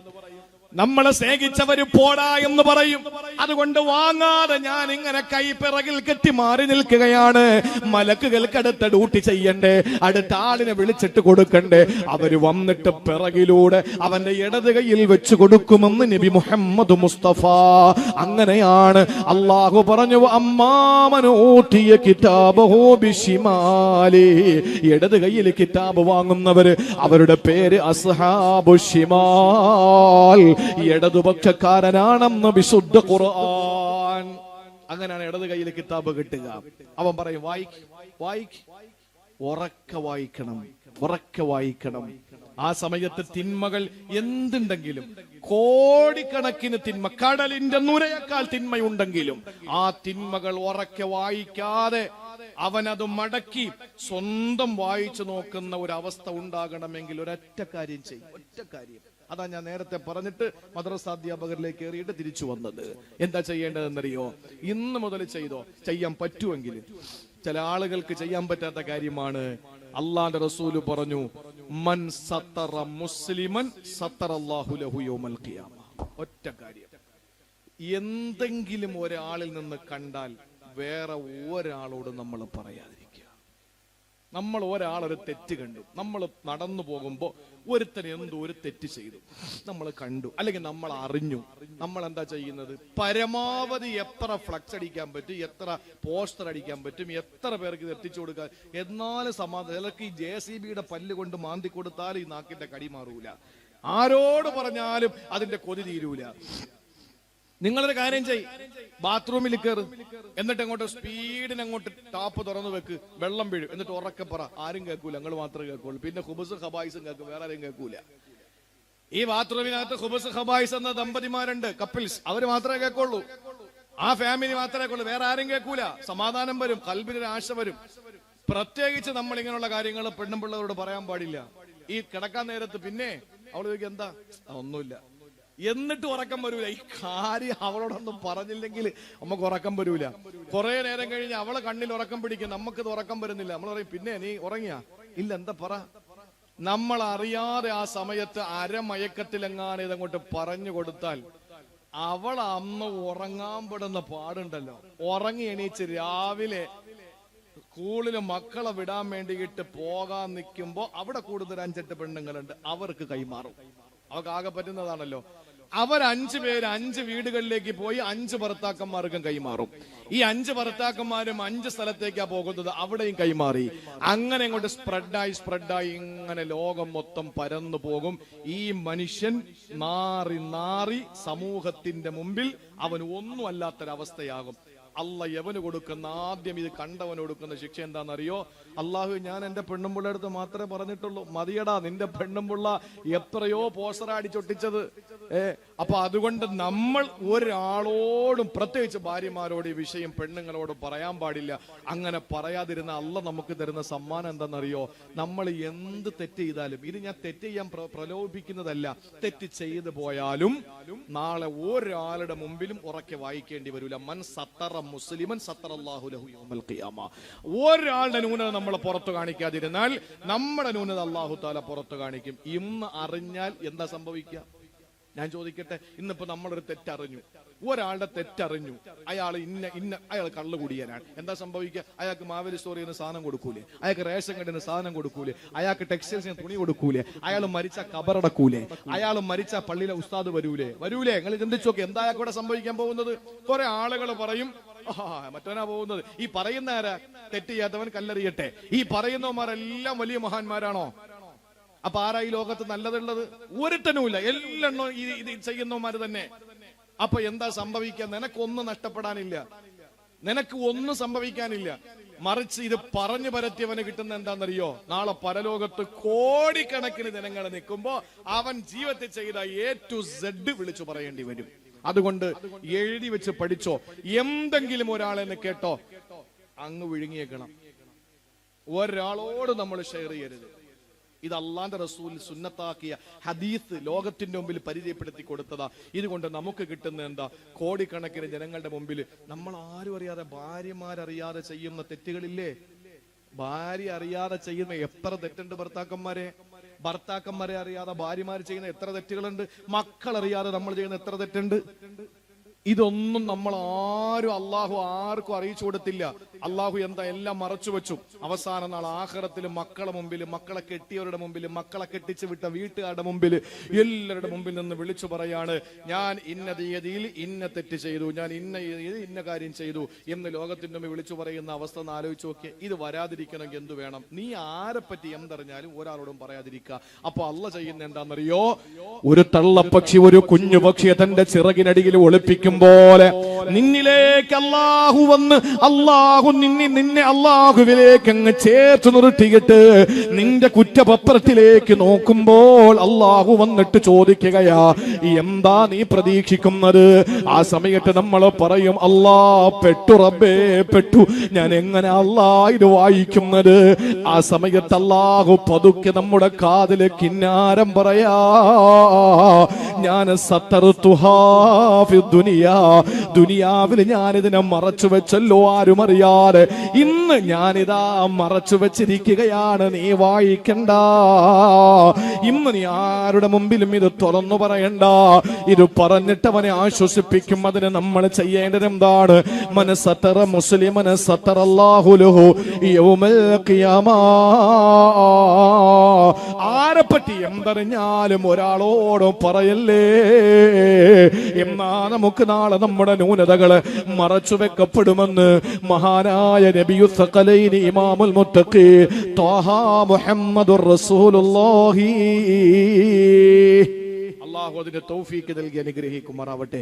നമ്മളെ സ്നേഹിച്ചവര് പോടാ എന്ന് പറയും. അതുകൊണ്ട് വാങ്ങാതെ ഞാൻ ഇങ്ങനെ കൈ പിറകിൽ കെട്ടി മാറി നിൽക്കുകയാണ്. മലക്കുകൾക്ക് അടുത്ത ഡ്യൂട്ടി ചെയ്യണ്ടേ, അടുത്ത ആളിനെ വിളിച്ചിട്ട് കൊടുക്കണ്ടേ. അവര് വന്നിട്ട് പിറകിലൂടെ അവന്റെ ഇടത് കൈയിൽ വെച്ച് കൊടുക്കുമെന്ന് നബി മുഹമ്മദ് മുസ്തഫ. അങ്ങനെയാണ് അള്ളാഹു പറഞ്ഞു, അമ്മാമനൂട്ടിയ കിതാബഹു ബിശിമാലി, ഇടത് കൈയിൽ കിതാബ് വാങ്ങുന്നവര് അവരുടെ പേര് അസ്ഹാബു ശിമാൽ, ഇടതുപക്ഷക്കാരനാണെന്ന് വിശുദ്ധ ഖുർആൻ. അങ്ങനെയാണ് ഇടത് കയ്യിൽ കിതാബ് കിട്ടുക. അവൻ പറയും, വായിക്ക്, ഉറക്കെ വായിക്കണം, ഉറക്കെ വായിക്കണം. ആ സമയത്ത് തിന്മകൾ എന്തുണ്ടെങ്കിലും, കോടിക്കണക്കിന് തിന്മ, കടലിന്റെ നുരയേക്കാൾ തിന്മയുണ്ടെങ്കിലും ആ തിന്മകൾ ഉറക്കെ വായിക്കാതെ അവനത് മടക്കി സ്വന്തം വായിച്ചു നോക്കുന്ന ഒരു അവസ്ഥ ഉണ്ടാകണമെങ്കിൽ ഒരൊറ്റ കാര്യം ചെയ്യും, ഒറ്റ കാര്യം. അതാ ഞാൻ നേരത്തെ പറഞ്ഞിട്ട് മദ്രസ അധ്യാപകരിലേക്ക് കയറിയിട്ട് തിരിച്ചു വന്നത്. എന്താ ചെയ്യേണ്ടതെന്നറിയോ? ഇന്ന് മുതൽ ചെയ്തോ, ചെയ്യാൻ പറ്റുമെങ്കിൽ. ചില ആളുകൾക്ക് ചെയ്യാൻ പറ്റാത്ത കാര്യമാണ്. അള്ളാന്റെ റസൂല് പറഞ്ഞു, മൻ സത്തറ മുസ്ലിമൻ സത്തറല്ലാഹു ലഹു യൗമൽ ഖിയാമ. ഒറ്റ കാര്യം, എന്തെങ്കിലും ഒരാളിൽ നിന്ന് കണ്ടാൽ വേറെ ഒരാളോട് നമ്മൾ പറയാതിരിക്കുക. നമ്മൾ ഒരാളൊരു തെറ്റ് കണ്ടു, നമ്മൾ നടന്നു പോകുമ്പോ ഒരുത്തൻ എന്തോ ഒരു തെറ്റ് ചെയ്തു, നമ്മൾ കണ്ടു, അല്ലെങ്കിൽ നമ്മൾ അറിഞ്ഞു. നമ്മൾ എന്താ ചെയ്യുന്നത്? പരമാവധി എത്ര ഫ്ലക്സ് അടിക്കാൻ പറ്റും, എത്ര പോസ്റ്റർ അടിക്കാൻ പറ്റും, എത്ര പേർക്ക് ഇത് എത്തിച്ചു കൊടുക്കാൻ. എന്നാലും സമാധാനം. ചിലർക്ക് ഈ JCBയുടെ പല്ല് കൊണ്ട് മാന്തി കൊടുത്താൽ ഈ നാക്കിന്റെ കടി മാറൂല. ആരോട് പറഞ്ഞാലും അതിന്റെ കൊതി തീരൂല. നിങ്ങളൊരു കാര്യം ചെയ്, ബാത്റൂമിൽ കയറ്, എന്നിട്ട് അങ്ങോട്ട് സ്പീഡിന് അങ്ങോട്ട് ടാപ്പ് തുറന്നു വെക്ക്, വെള്ളം വീഴും, എന്നിട്ട് ഉറക്കെ പറ. ആരും കേൾക്കൂല, നിങ്ങൾ മാത്രമേ കേൾക്കുള്ളൂ. പിന്നെ ഖുബൂസ് ഖബായിസും കേൾക്കും, വേറെ ആരും കേൾക്കൂല. ഈ ബാത്റൂമിനകത്ത് ഖുബൂസ് ഖബായിസ് എന്ന ദമ്പതിമാരുണ്ട്, കപ്പിൾസ്, അവര് മാത്രമേ കേൾക്കുള്ളൂ. ആ ഫാമിലി മാത്രമേ കേൾക്കുള്ളൂ, വേറെ ആരും കേൾക്കൂല. സമാധാനം വരും, കൽബിനൊരു ആശ വരും. പ്രത്യേകിച്ച് നമ്മൾ ഇങ്ങനെയുള്ള കാര്യങ്ങൾ പെണ്ണും പിള്ളവരോട് പറയാൻ പാടില്ല. ഈ കിടക്കാൻ നേരത്ത് പിന്നെ അവള് ചോദിക്കും, എന്താ? ഒന്നുമില്ല. എന്നിട്ട് ഉറക്കം വരൂല. ഈ കാര്യം അവളോടൊന്നും പറഞ്ഞില്ലെങ്കിൽ നമുക്ക് ഉറക്കം വരൂല. കുറെ നേരം കഴിഞ്ഞ് അവളെ കണ്ണിൽ ഉറക്കം പിടിക്കും, നമുക്കിത് ഉറക്കം വരുന്നില്ല. നമ്മൾ പറയും, പിന്നെ നീ ഉറങ്ങിയാ? ഇല്ല, എന്താ പറ. നമ്മൾ അറിയാതെ ആ സമയത്ത് അരമയക്കത്തിലെങ്ങാനും ഇതങ്ങോട്ട് പറഞ്ഞു കൊടുത്താൽ അവൾ അന്ന് ഉറങ്ങാൻ പെടുന്ന പാടുണ്ടല്ലോ. ഉറങ്ങി എണീച്ച് രാവിലെ സ്കൂളില് മക്കളെ വിടാൻ വേണ്ടിയിട്ട് പോകാൻ നിൽക്കുമ്പോ അവിടെ കൂടുതൽ 5-8 പെണ്ണുങ്ങളുണ്ട്, അവർക്ക് കൈമാറും. അവർക്ക് ആകെ പറ്റുന്നതാണല്ലോ. അവർ 5 പേര് 5 വീടുകളിലേക്ക് പോയി 5 ഭർത്താക്കന്മാർക്കും കൈമാറും. ഈ 5 ഭർത്താക്കന്മാരും 5 സ്ഥലത്തേക്കാ പോകുന്നത്, അവിടെയും കൈമാറി. അങ്ങനെ ഇങ്ങോട്ട് സ്പ്രെഡായി ഇങ്ങനെ ലോകം മൊത്തം പരന്നു പോകും. ഈ മനുഷ്യൻ നാറി സമൂഹത്തിന്റെ മുമ്പിൽ അവൻ ഒന്നും അല്ലാത്തൊരവസ്ഥയാകും. അല്ല യവന് കൊടുക്കുന്ന ആദ്യം ഇത് കണ്ടവന് കൊടുക്കുന്ന ശിക്ഷ എന്താണെന്നറിയോ? അള്ളാഹു ഞാൻ എന്റെ പെണ്ണുമ്പിള്ള അടുത്ത് മാത്രമേ പറഞ്ഞിട്ടുള്ളൂ, മതിയടാ നിന്റെ പെണ്ണുമ്പിള്ള എത്രയോ പോസ്റ്ററടിച്ചൊട്ടിച്ചത്. അപ്പൊ അതുകൊണ്ട് നമ്മൾ ഒരാളോടും, പ്രത്യേകിച്ച് ഭാര്യമാരോട് ഈ വിഷയം പെണ്ണുങ്ങളോട് പറയാൻ പാടില്ല. അങ്ങനെ പറയാതിരുന്ന അല്ല നമുക്ക് തരുന്ന സമ്മാനം എന്താണെന്നറിയോ? നമ്മൾ എന്ത് തെറ്റ് ചെയ്താലും, ഇത് ഞാൻ തെറ്റ് ചെയ്യാൻ പ്രലോഭിപ്പിക്കുന്നതല്ല, തെറ്റ് ചെയ്തു പോയാലും നാളെ ഒരാളുടെ മുമ്പിലും ഉറക്കെ വായിക്കേണ്ടി വരില്ല. മൻ സത്തറ മുസ്ലിമൻ സത്തറല്ലാഹു ലഹു യൗമൽ ഖിയാമ. ഒരാളുടെ ന്യൂനത നമ്മൾ പുറത്തു കാണിക്കാതിരുന്നാൽ നമ്മുടെ ന്യൂനത അല്ലാഹു തആല പുറത്തു കാണിക്കും. ഇന്ന് അറിഞ്ഞാൽ എന്താ സംഭവിക്കുക? ഞാൻ ചോദിക്കട്ടെ, ഇന്നിപ്പോ നമ്മളൊരു തെറ്ററിഞ്ഞു, ഒരാളുടെ തെറ്ററിഞ്ഞു, അയാൾ കള്ളു കുടിയനാണ്. എന്താ സംഭവിക്കുക? അയാൾക്ക് മാവേലി സ്റ്റോറിൽ നിന്ന് സാധനം കൊടുക്കൂലേ? അയാൾക്ക് റേഷൻ കടയിൽ നിന്ന് സാധനം കൊടുക്കൂലേ? അയാൾക്ക് ടെക്സ്റ്റൈൽസിന് തുണി കൊടുക്കൂലേ? അയാൾ മരിച്ച കബറടക്കൂലേ? അയാൾ മരിച്ച പള്ളിയിലെ ഉസ്താദ് വരൂലേ? നിങ്ങൾ ചിന്തിച്ചു നോക്കി, എന്താ അയാൾക്കൂടെ സംഭവിക്കാൻ പോകുന്നത്? കുറെ ആളുകൾ പറയും മറ്റവനാ പോകുന്നത്. ഈ പറയുന്ന ആരാ? തെറ്റ് ചെയ്യാത്തവൻ കല്ലെറിയട്ടെ. ഈ പറയുന്നവന്മാരെല്ലാം വലിയ മഹാന്മാരാണോ? അപ്പൊ ആരാ ഈ ലോകത്ത് നല്ലതുള്ളത്? ഒരുത്തനുമില്ല, എല്ലെണ്ണോ ഇത് ചെയ്യുന്നവന്മാര് തന്നെ. അപ്പൊ എന്താ സംഭവിക്കുക? നിനക്കൊന്നും നഷ്ടപ്പെടാനില്ല, നിനക്ക് ഒന്നും സംഭവിക്കാനില്ല. മറിച്ച് ഇത് പറഞ്ഞു പരത്തിയവന് കിട്ടുന്ന എന്താണെന്നറിയോ? നാളെ പരലോകത്ത് കോടിക്കണക്കിന് ജനങ്ങൾ നിൽക്കുമ്പോ അവൻ ജീവിതത്തിൽ ചെയ്ത A to Z വിളിച്ചു പറയേണ്ടി വരും. അതുകൊണ്ട് എഴുതി വെച്ച് പഠിച്ചോ. എന്തെങ്കിലും ഒരാളെന്ന് കേട്ടോ, അങ്ങ് വിഴുങ്ങിയേക്കണം. ഒരാളോട് നമ്മൾ ഷെയർ ചെയ്യരുത്. ഇത് അള്ളാന്റെ റസൂൽ സുന്നത്താക്കിയ ഹദീസ് ലോകത്തിന്റെ മുമ്പിൽ പരിചയപ്പെടുത്തി കൊടുത്തതാ. ഇതുകൊണ്ട് നമുക്ക് കിട്ടുന്ന എന്താ? കോടിക്കണക്കിന് ജനങ്ങളുടെ മുമ്പിൽ നമ്മൾ ആരും അറിയാതെ, ഭാര്യമാരറിയാതെ ചെയ്യുന്ന തെറ്റുകളില്ലേ? ഭാര്യ അറിയാതെ ചെയ്യുന്ന എത്ര തെറ്റുണ്ട് ഭർത്താക്കന്മാരെ അറിയാതെ ഭാര്യമാർ ചെയ്യുന്ന എത്ര തെറ്റുകളുണ്ട്? മക്കളറിയാതെ നമ്മൾ ചെയ്യുന്ന എത്ര തെറ്റുണ്ട്? ഇതൊന്നും നമ്മൾ അള്ളാഹു ആർക്കും അറിയിച്ചു കൊടുത്തില്ല. അള്ളാഹു എന്താ എല്ലാം മറച്ചു വെച്ചു. അവസാന നാൾ ആഖിറത്തിൽ മക്കളെ മുമ്പിൽ, മക്കളെ കെട്ടിയവരുടെ മുമ്പിൽ, മക്കളെ കെട്ടിച്ചു വിട്ട വീട്ടുകാരുടെ മുമ്പിൽ, എല്ലാവരുടെ മുമ്പിൽ നിന്ന് വിളിച്ചു പറയാണ്, ഞാൻ ഇന്ന തീയതിയിൽ ഇന്ന തെറ്റ് ചെയ്തു, ഞാൻ ഇന്ന കാര്യം ചെയ്തു എന്ന് ലോകത്തിന്റെ മുമ്പിൽ വിളിച്ചു പറയുന്ന അവസ്ഥ ഒന്ന് ആലോചിച്ച് നോക്കിയേ. ഇത് വരാതിരിക്കണമെങ്കിൽ എന്ത് വേണം? നീ ആരെപ്പറ്റി എന്തറിഞ്ഞാലും ഒരാളോടും പറയാതിരിക്കുക. അപ്പൊ അള്ള ചെയ്യുന്ന എന്താണെന്നറിയോ? ഒരു തള്ളപ്പക്ഷി ഒരു കുഞ്ഞു പക്ഷിയെ തന്റെ ചിറകിനടിയിൽ ഒളിപ്പിക്കും പോലെ നിന്നിലേക്ക് അല്ലാഹു വന്ന്, അല്ലാഹു നിന്നെ അല്ലാഹുവിലേക്ക് അങ്ങ് ചേർത്ത് നിർത്തിയിട്ട് നിന്റെ കുറ്റപത്രത്തിലേക്ക് നോക്കുമ്പോൾ അല്ലാഹു വന്നിട്ട് ചോദിക്കുകയാ, എന്താ നീ പ്രതീക്ഷിക്കുന്നത്? ആ സമയത്ത് നമ്മൾ പറയും, അല്ലാ പെട്ടു റബ്ബേ പെട്ടു, ഞാൻ എങ്ങനെ അല്ലാ ഇത് വായിക്കുന്നത്? ആ സമയത്ത് അല്ലാഹു പതുക്കെ നമ്മുടെ കാതില് കിന്നാരം പറയാ, ഞാൻ സത്തറുതുഹാ ഫി ദുനിയ, ദുനിയാവിൽ ഞാനിതിനെ മറച്ചു വെച്ചല്ലോ, ആരും അറിയാതെ. ഇന്ന് ഞാനിതാ മറച്ചു വെച്ചിരിക്കുകയാണ്, നീ വായിക്കണ്ട. ഇന്ന് നീ ആരുടെ മുമ്പിലും ഇത് തുറന്നു പറയണ്ട. ഇത് പറഞ്ഞിട്ട് അവനെ ആശ്വസിപ്പിക്കും. അതിന് നമ്മൾ ചെയ്യേണ്ടത് എന്താണ്? മൻ സതറ മുസ്ലിമൻ സതറല്ലാഹു ലഹു യൗമൽ ഖിയാമ. ആരെപ്പറ്റി എന്തറിഞ്ഞാലും ഒരാളോടും പറയല്ലേ. എന്നാ നമുക്ക് നാളെ നമ്മുടെ ന്യൂനതകള് മറച്ചു വെക്കപ്പെടുമെന്ന് മഹാനായ നബിയു സഖലൈനി ഇമാമുൽ മുത്തഖി ത്വാഹ മുഹമ്മദുർ റസൂലുള്ളാഹി. അല്ലാഹു അതിന്റെ തൗഫീഖ് നൽകി അനുഗ്രഹിക്കുമാറാവട്ടെ.